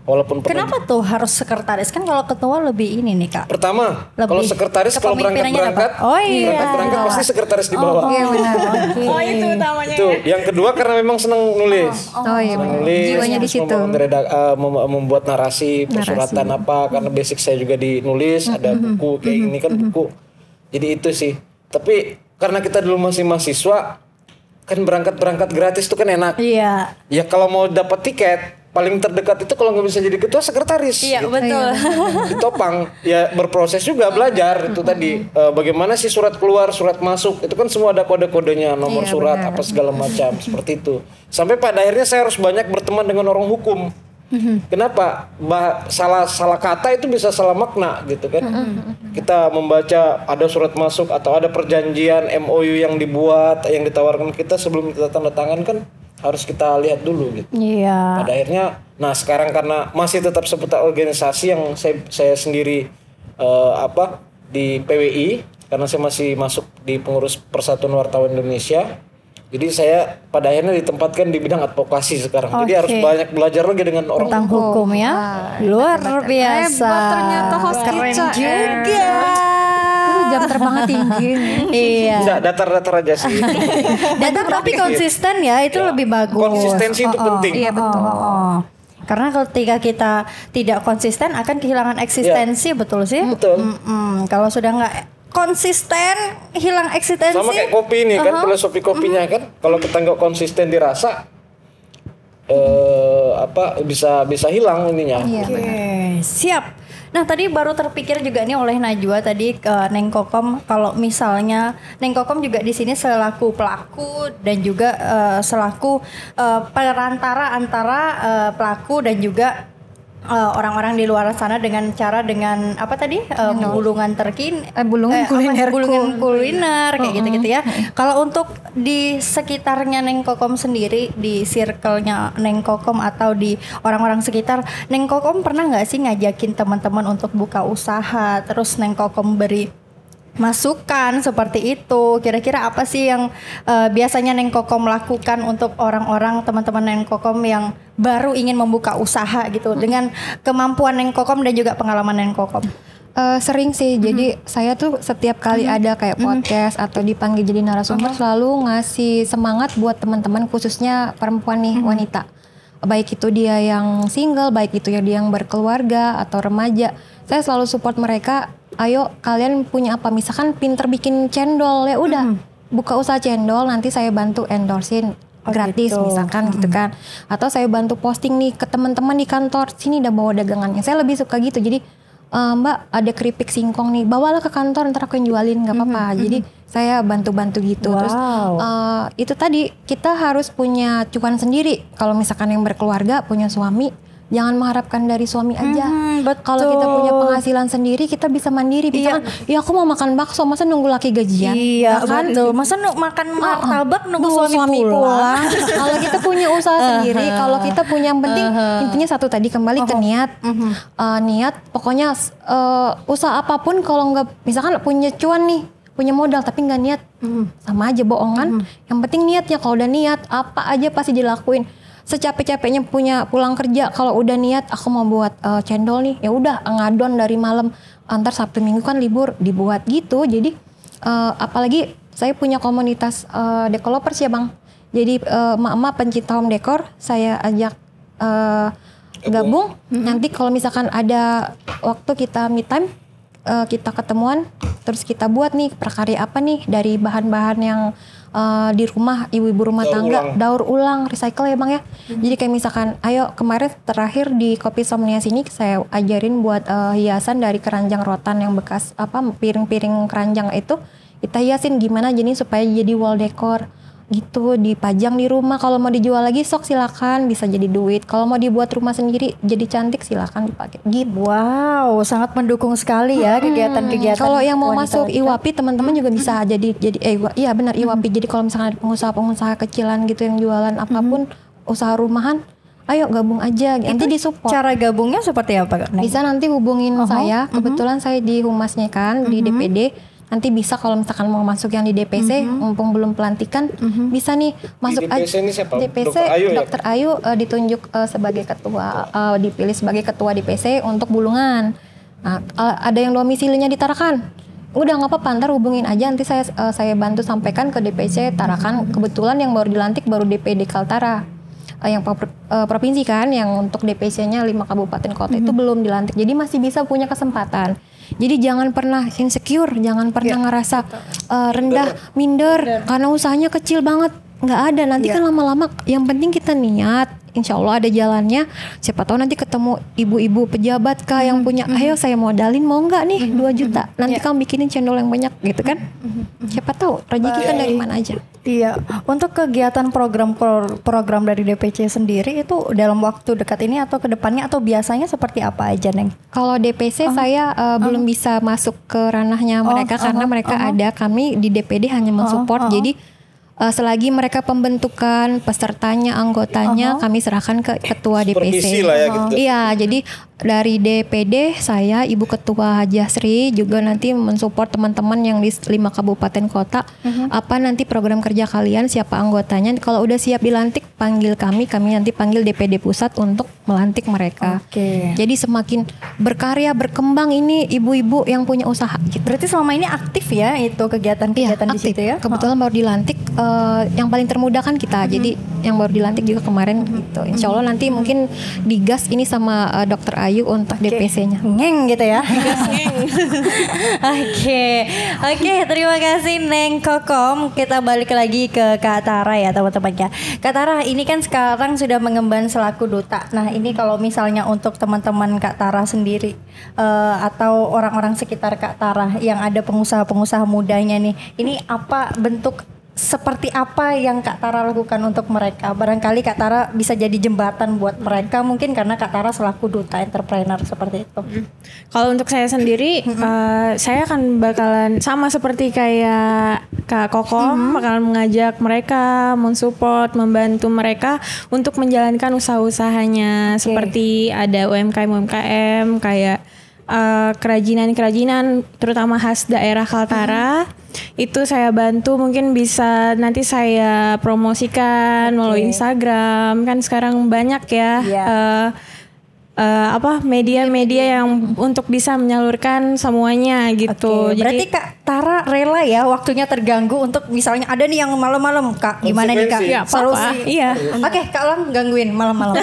Speaker 1: Walaupun
Speaker 2: Kenapa tuh harus sekretaris? Kan kalau ketua lebih ini nih Kak.
Speaker 1: Pertama, kalau sekretaris kalau berangkat
Speaker 2: Iya.
Speaker 1: pasti sekretaris di bawah.
Speaker 5: Iya benar.
Speaker 4: Oh itu utamanya.
Speaker 1: Itu yang kedua karena memang senang nulis.
Speaker 5: Iya.
Speaker 1: Senang nulis,
Speaker 5: Jiwanya di
Speaker 1: terus
Speaker 5: situ.
Speaker 1: membuat narasi, persuratan apa, karena basic saya juga di nulis, ada buku kayak ini kan buku. Jadi itu sih. Tapi karena kita dulu masih mahasiswa, kan berangkat gratis itu kan enak.
Speaker 2: Iya.
Speaker 1: Ya kalau mau dapat tiket paling terdekat itu kalau nggak bisa jadi ketua sekretaris.
Speaker 2: Iya,
Speaker 1: gitu.
Speaker 2: betul.
Speaker 1: Ditopang ya, berproses juga belajar itu tadi bagaimana sih surat keluar, surat masuk, itu kan semua ada kode-kodenya, nomor surat apa segala macam seperti itu. Sampai pada akhirnya saya harus banyak berteman dengan orang hukum. Kenapa? Salah kata itu bisa salah makna gitu kan. Kita membaca ada surat masuk atau ada perjanjian MOU yang dibuat, yang ditawarkan kita sebelum kita tanda tangan kan harus kita lihat dulu gitu.
Speaker 2: Iya.
Speaker 1: Pada akhirnya, nah sekarang karena masih tetap seputar organisasi yang saya sendiri di PWI, karena saya masih masuk di pengurus Persatuan Wartawan Indonesia. Jadi saya pada akhirnya ditempatkan di bidang advokasi sekarang. Jadi harus banyak belajar lagi dengan orang
Speaker 2: Tentang hukum ya. Luar biasa.
Speaker 3: Hebat ternyata host
Speaker 2: Keren
Speaker 3: kita,
Speaker 2: juga.
Speaker 5: Jam terbangnya tinggi.
Speaker 2: Iya.
Speaker 1: Enggak, datar-datar aja sih.
Speaker 2: Datar tapi konsisten ya, itu lebih bagus.
Speaker 1: Konsistensi itu penting.
Speaker 5: Iya betul.
Speaker 2: Karena ketika kita tidak konsisten akan kehilangan eksistensi, betul sih?
Speaker 1: Betul.
Speaker 2: Kalau sudah nggak konsisten, hilang eksistensi.
Speaker 1: Sama kayak kopi ini kan, filosofi kopinya kan, kalau kita nggak konsisten dirasa, bisa hilang ininya.
Speaker 5: Iya,
Speaker 2: Oke, siap. Nah tadi baru terpikir juga nih oleh Najwa tadi Neng Kokom, kalau misalnya Neng Kokom juga di sini selaku pelaku dan juga selaku perantara antara pelaku dan juga orang-orang di luar sana dengan apa tadi bulungan bulungan kuliner kayak gitu-gitu ya. Kalau untuk di sekitarnya Neng Kokom sendiri, di circle-nya Neng Kokom atau di orang-orang sekitar, Neng Kokom pernah nggak sih ngajakin teman-teman untuk buka usaha, terus Neng Kokom beri masukan seperti itu? Kira-kira apa sih yang biasanya Neng Kokom lakukan untuk orang-orang teman-teman Neng Kokom yang baru ingin membuka usaha gitu dengan kemampuan Neng Kokom dan juga pengalaman Neng Kokom?
Speaker 5: Sering sih, jadi saya tuh setiap kali ada kayak podcast atau dipanggil jadi narasumber selalu ngasih semangat buat teman-teman, khususnya perempuan nih, wanita. Baik itu dia yang single, baik itu dia yang berkeluarga atau remaja. Saya selalu support mereka, ayo kalian punya apa, misalkan pinter bikin cendol, ya udah buka usaha cendol, nanti saya bantu endorsein gratis gitu. Misalkan gitu kan. Atau saya bantu posting nih ke teman-teman di kantor, sini udah bawa dagangannya. Saya lebih suka gitu, jadi Mbak ada keripik singkong nih, bawalah ke kantor, ntar aku yang jualin, gak apa-apa. Jadi saya bantu-bantu gitu. Terus itu tadi kita harus punya cuan sendiri. Kalau misalkan yang berkeluarga punya suami, jangan mengharapkan dari suami aja. Kalau kita punya penghasilan sendiri, kita bisa mandiri. Misalkan, ya aku mau makan bakso, masa nunggu laki gajian?
Speaker 2: Iya,
Speaker 5: kan?
Speaker 2: betul. Masa makan martabak nunggu suami pulang?
Speaker 5: Kalau kita punya usaha sendiri, kalau kita punya, yang penting intinya satu tadi, kembali ke niat. Niat, pokoknya usaha apapun kalau nggak, misalkan punya cuan nih, punya modal tapi nggak niat, sama aja bohongan. Yang penting niatnya, kalau udah niat apa aja pasti dilakuin. Secapek-capeknya pulang kerja, kalau udah niat aku mau buat cendol nih, ya udah ngadon dari malam, antar Sabtu Minggu kan libur, dibuat gitu. Jadi apalagi saya punya komunitas developers ya Bang. Jadi emak-emak pencinta home decor saya ajak gabung. Nanti kalau misalkan ada waktu kita meet time, kita ketemuan, terus kita buat nih prakarya apa nih dari bahan-bahan yang di rumah ibu-ibu rumah tangga daur ulang recycle ya Bang ya. Jadi kayak misalkan ayo kemarin terakhir di Kopi Somnia sini saya ajarin buat hiasan dari keranjang rotan yang bekas piring-piring keranjang itu kita hiasin gimana jadi supaya jadi wall decor gitu, dipajang di rumah. Kalau mau dijual lagi sok silakan, bisa jadi duit. Kalau mau dibuat rumah sendiri jadi cantik silakan dipakai gitu.
Speaker 2: Wow, sangat mendukung sekali ya kegiatan-kegiatan.
Speaker 5: Kalau yang mau masuk IWAPI teman-teman juga bisa jadi iya benar IWAPI. Jadi kalau misalkan ada pengusaha-pengusaha kecilan gitu yang jualan apapun usaha rumahan, ayo gabung aja, nanti disupport.
Speaker 2: Cara gabungnya seperti apa Kak?
Speaker 5: Bisa nanti hubungin saya, kebetulan saya di humasnya kan di DPD. Nanti bisa kalau misalkan mau masuk yang di DPC, mumpung belum pelantikan, bisa nih masuk
Speaker 1: di DPC ini siapa?
Speaker 5: DPC Dr. Ayu ditunjuk sebagai ketua, dipilih sebagai ketua DPC untuk Bulungan. Nah, ada yang domisilinya di Tarakan. Udah nggak apa-apa, ntar hubungin aja, nanti saya bantu sampaikan ke DPC Tarakan. Kebetulan yang baru dilantik baru DPD Kaltara. Yang provinsi kan, yang untuk DPC-nya 5 kabupaten kota itu belum dilantik. Jadi masih bisa punya kesempatan. Jadi jangan pernah insecure, jangan pernah ngerasa rendah, minder, karena usahanya kecil banget. Nggak ada, nanti kan lama-lama yang penting kita niat, insya Allah ada jalannya. Siapa tahu nanti ketemu ibu-ibu pejabat kah yang punya, ayo saya modalin mau nggak nih 2 juta, nanti kamu bikinin channel yang banyak gitu kan. Siapa tahu rezeki kan dari mana aja.
Speaker 2: Iya, untuk kegiatan program dari DPC sendiri itu dalam waktu dekat ini atau kedepannya atau biasanya seperti apa aja Neng?
Speaker 5: Kalau DPC saya belum bisa masuk ke ranahnya mereka karena mereka ada, kami di DPD hanya mensupport. Jadi selagi mereka pembentukan pesertanya, anggotanya, kami serahkan ke ketua DPC.
Speaker 1: Lah ya, gitu.
Speaker 5: Iya, jadi dari DPD saya Ibu Ketua Haji Asri juga nanti mensupport teman-teman yang di 5 kabupaten kota. Apa nanti program kerja kalian, siapa anggotanya. Kalau udah siap dilantik panggil kami nanti panggil DPD pusat untuk melantik mereka. Jadi semakin berkarya, berkembang ini ibu-ibu yang punya usaha gitu.
Speaker 2: Berarti selama ini aktif ya itu kegiatan-kegiatan di situ ya?
Speaker 5: Kebetulan baru dilantik yang paling termuda kan kita. Jadi yang baru dilantik juga kemarin gitu. Insya Allah nanti mungkin digas ini sama Dr. Ayu untuk DPC-nya.
Speaker 2: Ngeng gitu ya. Oke, terima kasih Neng Kokom. Kita balik lagi ke Kak Tara ya teman-teman ya. Kak Tara ini kan sekarang sudah mengemban selaku duta. Nah ini kalau misalnya untuk teman-teman Kak Tara sendiri atau orang-orang sekitar Kak Tara yang ada pengusaha-pengusaha mudanya nih, ini apa bentuk seperti apa yang Kak Tara lakukan untuk mereka? Barangkali Kak Tara bisa jadi jembatan buat mereka mungkin karena Kak Tara selaku duta entrepreneur seperti itu.
Speaker 4: Kalau untuk saya sendiri, saya akan bakalan sama seperti kayak Kak Kokom, bakalan mengajak mereka, mensupport, membantu mereka untuk menjalankan usaha-usahanya. Seperti ada UMKM kayak kerajinan-kerajinan terutama khas daerah Kaltara. Itu saya bantu, mungkin bisa nanti saya promosikan melalui Instagram, kan sekarang banyak ya media-media yang untuk bisa menyalurkan semuanya gitu.
Speaker 2: Berarti Kak Tara rela ya waktunya terganggu untuk misalnya ada nih yang malam-malam Kak, gimana nih Kak?
Speaker 4: Ya,
Speaker 2: solusi.
Speaker 4: Iya.
Speaker 2: Oke, Kak Lang gangguin malam-malam.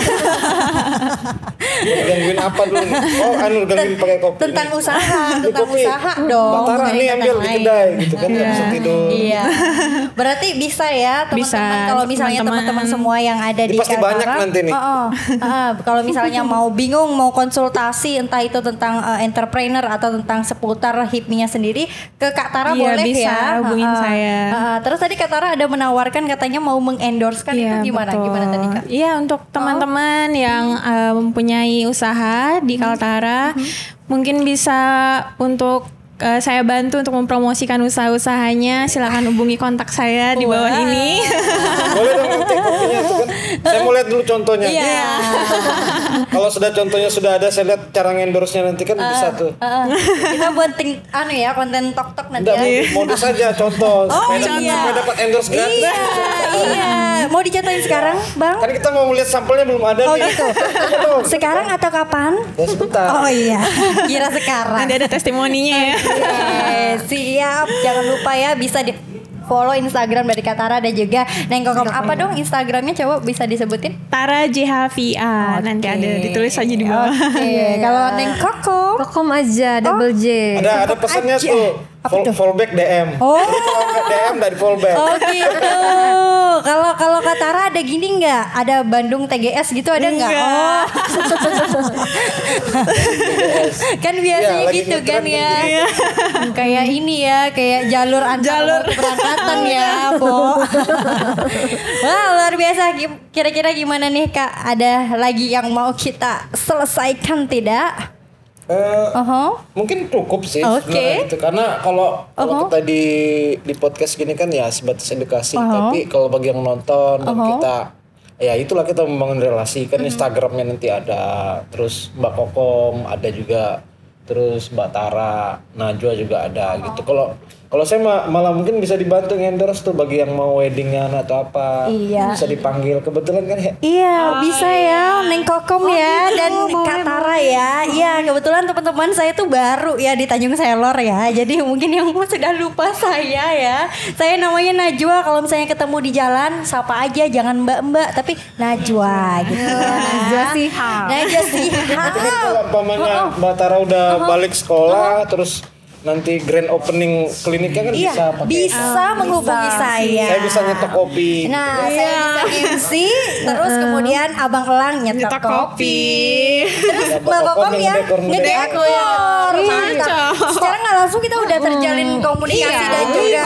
Speaker 1: Gangguin apa dulu? Oh, gangguin pakai kopi.
Speaker 2: Tentang usaha, tentang
Speaker 1: kopi.
Speaker 2: usaha dong.
Speaker 1: Bang Tara nih ambil di kedai gitu kan, bisa tidur.
Speaker 2: Iya. Berarti bisa ya teman-teman kalau misalnya teman-teman semua yang ada di
Speaker 1: pasti
Speaker 2: Kak Tara.
Speaker 1: banyak nanti nih.
Speaker 2: Kalau misalnya mau bingung, mau konsultasi entah itu tentang entrepreneur atau tentang seputar HIPMI-nya sendiri, ke Kak Tara boleh
Speaker 4: bisa,
Speaker 2: ya.
Speaker 4: Hubungin saya.
Speaker 2: Terus tadi Kak Tara ada menawarkan katanya mau mengendorsekan itu gimana?
Speaker 4: Betul.
Speaker 2: Gimana tadi Kak?
Speaker 4: Iya, untuk teman-teman yang mempunyai usaha di Kaltara, mungkin bisa untuk saya bantu untuk mempromosikan usaha-usahanya. Silakan hubungi kontak saya di bawah ini.
Speaker 1: Boleh dong nanti kopinya itu kan. Saya mau lihat dulu contohnya.
Speaker 2: Iya.
Speaker 1: Kalau sudah contohnya sudah ada, saya lihat cara endorse-nya nanti kan bisa tuh.
Speaker 2: Kita buat konten tok-tok nanti
Speaker 1: Enggak,
Speaker 2: ya.
Speaker 1: modus saja contoh supaya dapat endorse gratis.
Speaker 2: Iya. Mau dicontohin sekarang, Bang?
Speaker 1: Kan kita mau lihat sampelnya belum ada nih.
Speaker 2: Gitu. Sekarang atau kapan?
Speaker 1: Ya sebentar.
Speaker 2: Oh iya. Kira sekarang.
Speaker 4: Nanti ada testimoninya ya.
Speaker 2: Siap. Jangan lupa ya bisa di follow Instagram dari Kak Tara dan juga Neng Kokom. Apa dong Instagramnya, coba bisa disebutin?
Speaker 4: Tara JHVA. Nanti ada ditulis aja di bawah.
Speaker 2: Kalau Neng Kokom
Speaker 5: Kokom aja double J.
Speaker 1: Ada pesannya tuh. Fallback DM.
Speaker 2: Oh.
Speaker 1: Kalau nggak DM dari fallback.
Speaker 2: Oh gitu. Kalau Kak Tara ada gini nggak? Ada Bandung TGS gitu ada nggak? Oh. Kan biasanya
Speaker 1: Ya, lagi
Speaker 2: gitu kan
Speaker 1: ngetren
Speaker 2: ya. Kayak ini ya, kayak jalur antar keberangkatan ya, Bo. Wah, luar biasa. Kira-kira gimana nih Kak? Ada lagi yang mau kita selesaikan tidak?
Speaker 1: Mungkin cukup sih
Speaker 2: Oke.
Speaker 1: sebenarnya gitu. Karena kalau kita di podcast gini kan ya sebatas edukasi, tapi kalau bagi yang nonton dan kita ya itulah kita membangun relasi kan. Instagramnya nanti ada, terus Mbak Kokom ada juga, terus Mbak Tara, Najwa juga ada gitu. Kalau saya malah mungkin bisa dibantu endorse tuh bagi yang mau weddingnya atau apa.
Speaker 2: Iya.
Speaker 1: Bisa dipanggil kebetulan kan ya.
Speaker 2: Iya, bisa ya, Neng Kokom ya dan Kak Tara ya. Iya, kebetulan teman-teman saya tuh baru ya di Tanjung Selor ya. Jadi mungkin yang sudah lupa saya ya. Saya namanya Najwa. Kalau misalnya ketemu di jalan, sapa aja, jangan mbak-mbak, tapi Najwa gitu.
Speaker 3: Najwa Shihab.
Speaker 2: Najwa Shihab.
Speaker 1: Nanti kan kalau umpamanya Mbak Tara udah balik sekolah terus nanti grand opening kliniknya kan
Speaker 2: Iya,
Speaker 1: bisa pakai.
Speaker 2: bisa menghubungi saya.
Speaker 1: Saya bisa nyetok kopi.
Speaker 2: Nah, saya bisa MC, terus kemudian Abang Elang nyetok kopi. Terus Mbak Kokom ya ngedekor. Mantap. Secara nggak langsung kita udah terjalin komunikasi dan juga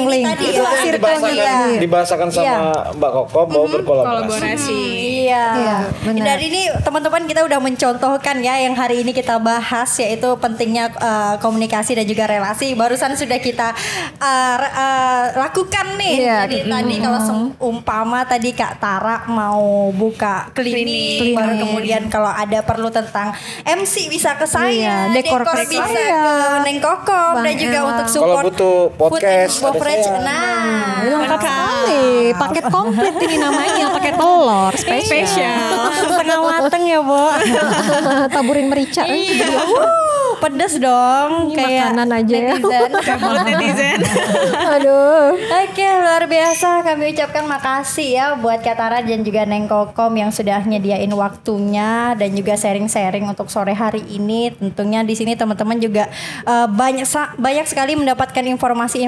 Speaker 2: link tadi ya.
Speaker 1: Dibahasakan sama Mbak Kokom mau berkolaborasi.
Speaker 2: Iya. Dan ini teman-teman kita udah mencontohkan ya yang hari ini kita bahas yaitu pentingnya komunikasi dan juga relasi. Barusan sudah kita lakukan nih. Jadi tadi kalau umpama tadi Kak Tara mau buka klinik, baru kemudian kalau ada perlu tentang MC bisa ke saya, dekor bisa ke Neng Kokom dan juga untuk support.
Speaker 1: Kalau butuh podcast ada saya.
Speaker 2: Nah,
Speaker 5: Lengkap sekali, paket komplit ini namanya, paket telur spesial.
Speaker 2: setengah mateng ya, Bo.
Speaker 5: Taburin merica.
Speaker 2: Pedes dong kayak
Speaker 5: makanan aja ya.
Speaker 2: netizen.
Speaker 5: Aduh.
Speaker 2: Oke, luar biasa. Kami ucapkan makasih ya buat Kak Tara dan juga Neng Kokom yang sudah nyediain waktunya dan juga sharing-sharing untuk sore hari ini. Tentunya di sini teman-teman juga banyak sekali mendapatkan informasi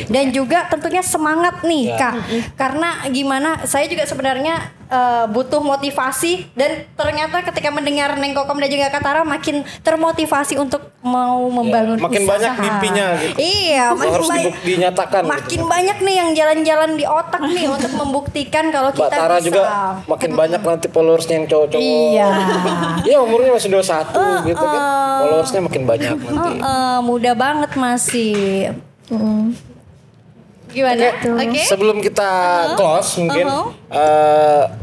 Speaker 2: dan juga tentunya semangat nih, Kak. Karena gimana? Saya juga sebenarnya butuh motivasi dan ternyata ketika mendengar Neng Kokom dan juga Kak Tara makin termotivasi untuk mau membangun
Speaker 1: makin
Speaker 2: usaha.
Speaker 1: banyak mimpinya gitu.
Speaker 2: Iya, makin
Speaker 1: harus
Speaker 2: banyak,
Speaker 1: dinyatakan.
Speaker 2: Makin banyak nih yang jalan-jalan di otak nih untuk membuktikan kalau
Speaker 1: Mbak
Speaker 2: kita
Speaker 1: Tara
Speaker 2: bisa.
Speaker 1: juga makin banyak nanti followersnya yang cowok-cowok.
Speaker 2: Iya.
Speaker 1: Iya umurnya masih 21 gitu kan. Followersnya makin banyak nanti.
Speaker 2: Mudah banget masih. Gimana? Oke.
Speaker 1: Sebelum kita close mungkin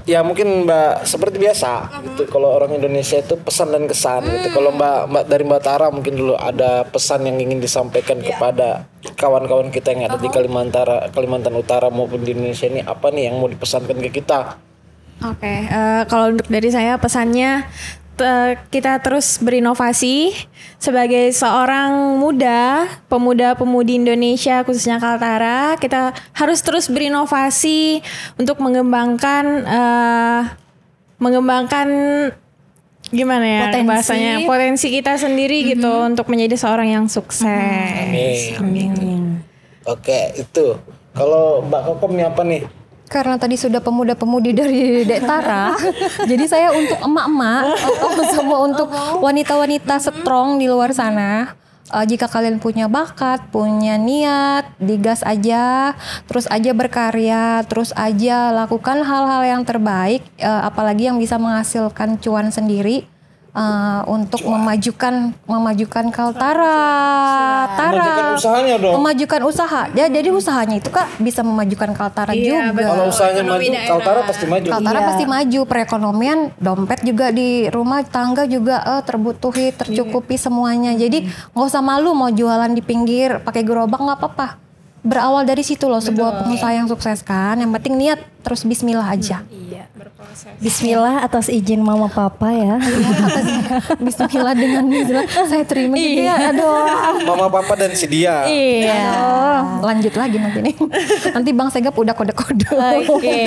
Speaker 1: ya mungkin Mbak seperti biasa gitu. Kalau orang Indonesia itu pesan dan kesan gitu. Kalau Mbak Tara mungkin dulu ada pesan yang ingin disampaikan kepada kawan-kawan kita yang ada di Kalimantan Utara maupun di Indonesia ini, apa nih yang mau dipesankan ke kita?
Speaker 4: Oke, kalau untuk dari saya pesannya kita terus berinovasi sebagai seorang pemuda-pemudi Indonesia khususnya Kaltara. Kita harus terus berinovasi untuk mengembangkan gimana ya potensi kita sendiri gitu untuk menjadi seorang yang sukses.
Speaker 1: Amin. Oke, itu. Kalau Mbak Kokom nih apa nih?
Speaker 5: Karena tadi sudah pemuda-pemudi dari Dek Tara, jadi saya untuk emak-emak atau semua untuk wanita-wanita strong di luar sana, jika kalian punya bakat, punya niat, digas aja, terus aja berkarya, terus aja lakukan hal-hal yang terbaik, apalagi yang bisa menghasilkan cuan sendiri. Untuk memajukan Kaltara,
Speaker 1: Memajukan usahanya dong.
Speaker 5: Memajukan usaha. Jadi usahanya itu Kak bisa memajukan Kaltara juga.
Speaker 1: Kalau usahanya maju, Kaltara pasti maju.
Speaker 5: Kaltara pasti maju. Perekonomian, dompet juga di rumah tangga juga terbutuhi, tercukupi semuanya. Jadi nggak usah malu mau jualan di pinggir pakai gerobak nggak apa-apa. Berawal dari situ loh sebuah pengusaha yang sukses kan. Yang penting niat. terus bismillah aja.
Speaker 4: Iya, berproses.
Speaker 2: Bismillah atas izin mama papa ya.
Speaker 5: Bismillah dengan bismillah saya terima gitu ya. Aduh.
Speaker 1: Mama papa dan si dia.
Speaker 2: Iya.
Speaker 5: Lanjut lagi nanti nih. Nanti Bang Segap udah kode-kode.
Speaker 2: Oke.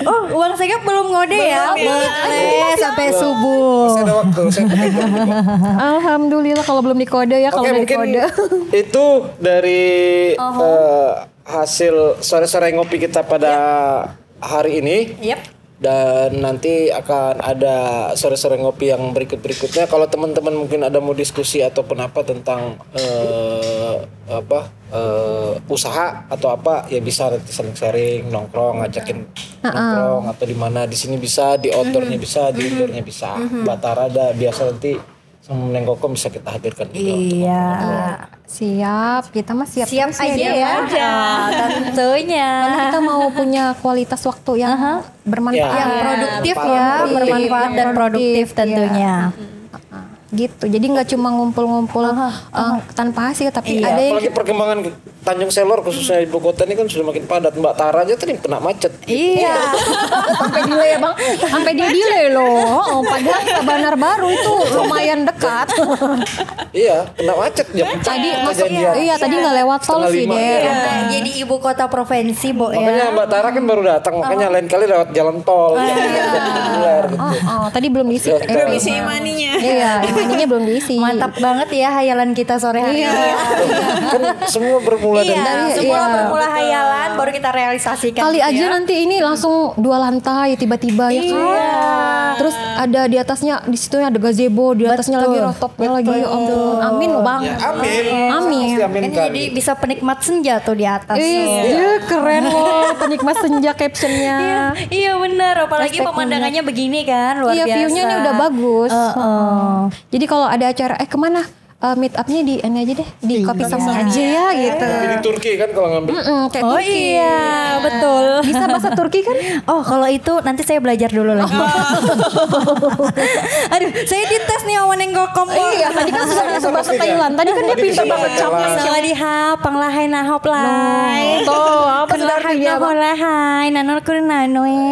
Speaker 2: Oh, Uang Segap belum ngode ya? Boleh sampai subuh.
Speaker 1: Masih ada waktu. Saya pakai jam juga.
Speaker 5: Alhamdulillah kalau belum dikode ya, kalau
Speaker 1: Oke,
Speaker 5: udah
Speaker 1: mungkin
Speaker 5: dikode.
Speaker 1: itu dari hasil sore-sore ngopi kita pada hari ini.
Speaker 2: Yep.
Speaker 1: Dan nanti akan ada sore-sore ngopi yang berikut-berikutnya. Kalau teman-teman mungkin ada mau diskusi ataupun apa tentang usaha atau apa, ya bisa nanti saling sharing, nongkrong, ngajakin nongkrong atau di mana. Di sini bisa, di outdoornya bisa, di indoornya bisa. Batara ada biasa nanti sama Neng Kokom bisa kita hadirkan juga.
Speaker 2: Iya.
Speaker 5: Siap, kita mah siap.
Speaker 2: Siap aja ya. Tentunya.
Speaker 5: Karena kita mau punya kualitas waktu yang bermanfaat,
Speaker 1: Ya.
Speaker 2: Yang produktif
Speaker 1: Bermanfaat,
Speaker 2: ya,
Speaker 1: produktif.
Speaker 2: bermanfaat dan produktif tentunya.
Speaker 5: gitu. Jadi nggak cuma ngumpul-ngumpul tanpa hasil, tapi ada yang
Speaker 1: Apalagi perkembangan Tanjung Selor khususnya ibu kota ini kan sudah makin padat. Mbak Tara aja tadi kena macet.
Speaker 2: Iya.
Speaker 5: sampai delay ya Bang, sampai dia delay loh. Padahal Sabanar Baru itu lumayan dekat.
Speaker 1: Iya, kena macet jam
Speaker 5: Tadi masuk
Speaker 1: kejadian.
Speaker 5: iya tadi nggak lewat tol sih
Speaker 1: 4:30,
Speaker 5: deh.
Speaker 1: iya.
Speaker 2: Jadi ibu kota provinsi, Bo
Speaker 1: Makanya
Speaker 2: ya.
Speaker 1: Mbak Tara kan baru datang, makanya lain kali lewat jalan tol. Reguler gitu.
Speaker 5: Tadi belum diisi.
Speaker 1: Belum
Speaker 4: Isi imaninya.
Speaker 5: Iya, ininya belum diisi.
Speaker 2: Mantap banget ya hayalan kita sore hari ini.
Speaker 1: Kan semua bermula
Speaker 2: Iya,
Speaker 1: dari
Speaker 2: semua
Speaker 5: iya.
Speaker 2: bermula hayalan baru kita realisasikan.
Speaker 5: Kali
Speaker 2: gitu
Speaker 5: aja
Speaker 2: ya.
Speaker 5: nanti ini langsung 2 lantai tiba-tiba ya kan. Terus ada di atasnya, di situ ada gazebo, di atasnya lagi rooftopnya lagi. Oh, amin loh Bang.
Speaker 1: Ya, amin.
Speaker 5: Amin.
Speaker 1: Pasti amin
Speaker 2: Ini
Speaker 1: kan.
Speaker 2: jadi bisa penikmat senja tuh di atas.
Speaker 5: Iya, keren loh penikmat senja captionnya.
Speaker 2: Iya benar, apalagi
Speaker 5: Hashtag
Speaker 2: pemandangannya begini kan, luar
Speaker 5: Iya,
Speaker 2: biasa.
Speaker 5: view-nya ini udah bagus. Jadi kalau ada acara kemana? Meet up-nya di ini aja deh, di Kopi Sama aja ya gitu.
Speaker 1: Tapi di Turki kan kalau ngambil.
Speaker 5: Kayak
Speaker 2: Oh
Speaker 5: Turki.
Speaker 2: iya, betul.
Speaker 5: Bisa bahasa Turki kan?
Speaker 2: Oh kalau itu nanti saya belajar dulu lagi. Aduh, saya dites nih sama Neng Kokom.
Speaker 5: Iya, tadi kan susah bahasa bahasa Thailand. Tadi kan dia
Speaker 1: Tadi
Speaker 5: pintar
Speaker 1: bisa
Speaker 5: banget
Speaker 1: bahasa
Speaker 5: capek.
Speaker 1: Thailand.
Speaker 2: Sawadiha, panglahay nahop lai.
Speaker 5: Tuh, apa sih
Speaker 2: Kunlahay
Speaker 5: artinya, Bang?
Speaker 2: naholahay, nanor kunanoe.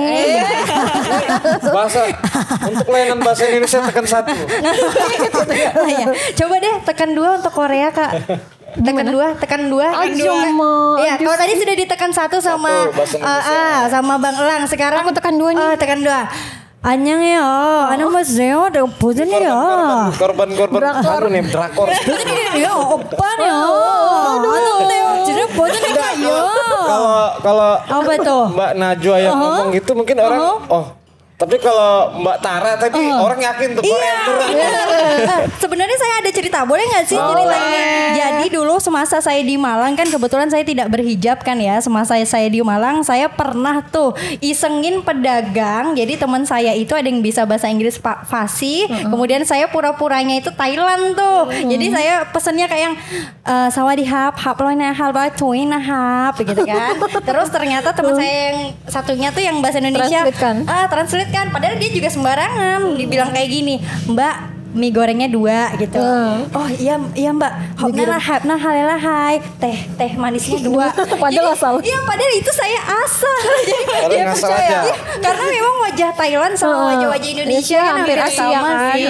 Speaker 1: Bahasa untuk layanan bahasa Indonesia tekan 1.
Speaker 2: Nah, ya. Coba deh tekan 2 untuk Korea Kak. Tekan 2, tekan 2.
Speaker 5: Aduh, Ma.
Speaker 2: Iya, kalau tadi sudah ditekan 1 sama
Speaker 1: Satu, bahasa Indonesia.
Speaker 2: sama Bang Elang. Sekarang
Speaker 5: Aku tekan 2 nih.
Speaker 2: Tekan 2. Anyang ya, anak mas Zeo ada bosan ya.
Speaker 1: Korban anu nih drakor.
Speaker 2: Ya, opan ya. Aduh, Teo, jadi bosan ya.
Speaker 1: Kalau
Speaker 2: Apa tuh?
Speaker 1: Mbak Najwa yang ngomong gitu mungkin orang tapi kalau Mbak Tara tadi orang yakin tuh Korea beneran.
Speaker 2: Sebenarnya saya ada cerita, boleh nggak sih ceritanya? Jadi dulu semasa saya di Malang kan kebetulan saya tidak berhijab kan ya. Semasa saya di Malang saya pernah tuh isengin pedagang. Jadi teman saya itu ada yang bisa bahasa Inggris fasih. Kemudian saya pura-puranya itu Thailand tuh. Jadi saya pesennya kayak yang sawadihap, haploina halba tuina hap gitu kan. Terus ternyata teman saya yang satunya tuh yang bahasa Indonesia
Speaker 5: Translate kan?
Speaker 2: Translate kan, padahal dia juga sembarangan dibilang kayak gini, Mbak mie gorengnya 2 gitu. Oh iya Mbak, hopna halela hai, teh manisnya 2.
Speaker 5: Padahal asal.
Speaker 2: Iya padahal itu saya asal. Jadi
Speaker 1: Padahal
Speaker 2: dia
Speaker 1: ngasal
Speaker 2: percaya.
Speaker 1: aja.
Speaker 2: Iya, karena memang wajah Thailand sama wajah-wajah Indonesia kan
Speaker 5: hampir Asia
Speaker 2: sama
Speaker 5: kan.
Speaker 2: sih.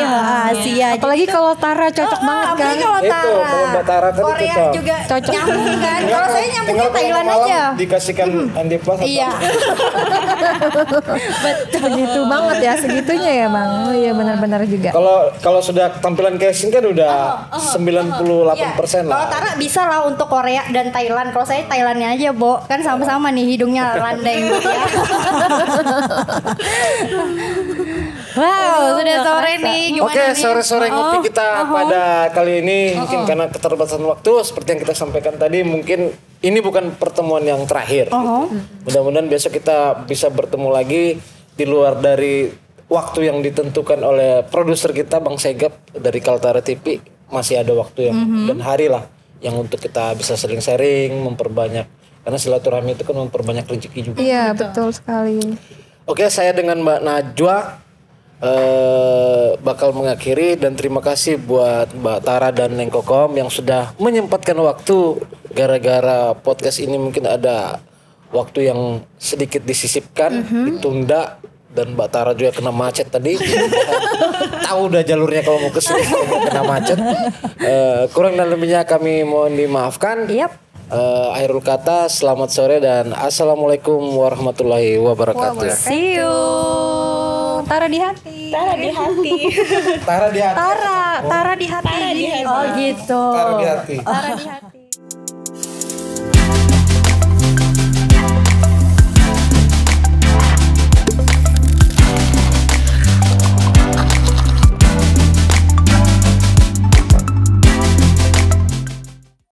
Speaker 2: Asia.
Speaker 5: Apalagi kalau Tara cocok banget kan.
Speaker 2: Apalagi kalau
Speaker 1: Itu,
Speaker 2: Tara.
Speaker 1: kalau Mbak Tara tadi
Speaker 2: Korea
Speaker 1: cocok.
Speaker 2: juga
Speaker 5: Cocok.
Speaker 2: nyambung kan. Kalau saya nyambungnya
Speaker 1: Tinggal kalau
Speaker 2: Thailand
Speaker 1: Malang
Speaker 2: aja.
Speaker 1: dikasihkan ND Plus atau
Speaker 2: Iya.
Speaker 5: Begitu banget ya, segitunya ya Bang. Oh iya benar-benar juga.
Speaker 1: Kalau sudah tampilan casing kan udah 98%
Speaker 2: Iya. Kalau
Speaker 1: lah.
Speaker 2: Tara bisa lah untuk Korea dan Thailand. Kalau saya Thailandnya aja, Bo. Kan sama-sama nih hidungnya landeng gitu ya. Wow, sudah sore nih. Gimana
Speaker 1: Oke,
Speaker 2: nih?
Speaker 1: sore-sore ngopi kita pada kali ini mungkin karena keterbatasan waktu seperti yang kita sampaikan tadi, mungkin ini bukan pertemuan yang terakhir. Mudah-mudahan besok kita bisa bertemu lagi di luar dari waktu yang ditentukan oleh produser kita Bang Segap dari Kaltara TV. Masih ada waktu yang dan hari lah yang untuk kita bisa sering sharing, memperbanyak, karena silaturahmi itu kan memperbanyak rezeki juga.
Speaker 5: Iya, betul sekali.
Speaker 1: Oke, saya dengan Mbak Najwa bakal mengakhiri dan terima kasih buat Mbak Tara dan Neng Kokom yang sudah menyempatkan waktu gara-gara podcast ini mungkin ada waktu yang sedikit disisipkan, ditunda, dan Mbak Tara juga kena macet tadi. Tahu udah jalurnya kalau mau ke sini kena macet. Kurang dan lebihnya kami mohon dimaafkan. Akhirul kata, selamat sore dan assalamualaikum warahmatullahi wabarakatuh.
Speaker 5: See you. Tara di hati.
Speaker 4: Tara di hati.
Speaker 1: Tara di hati.
Speaker 5: Tara di hati.
Speaker 2: Oh gitu.
Speaker 1: Tara di hati.
Speaker 2: Tara di hati.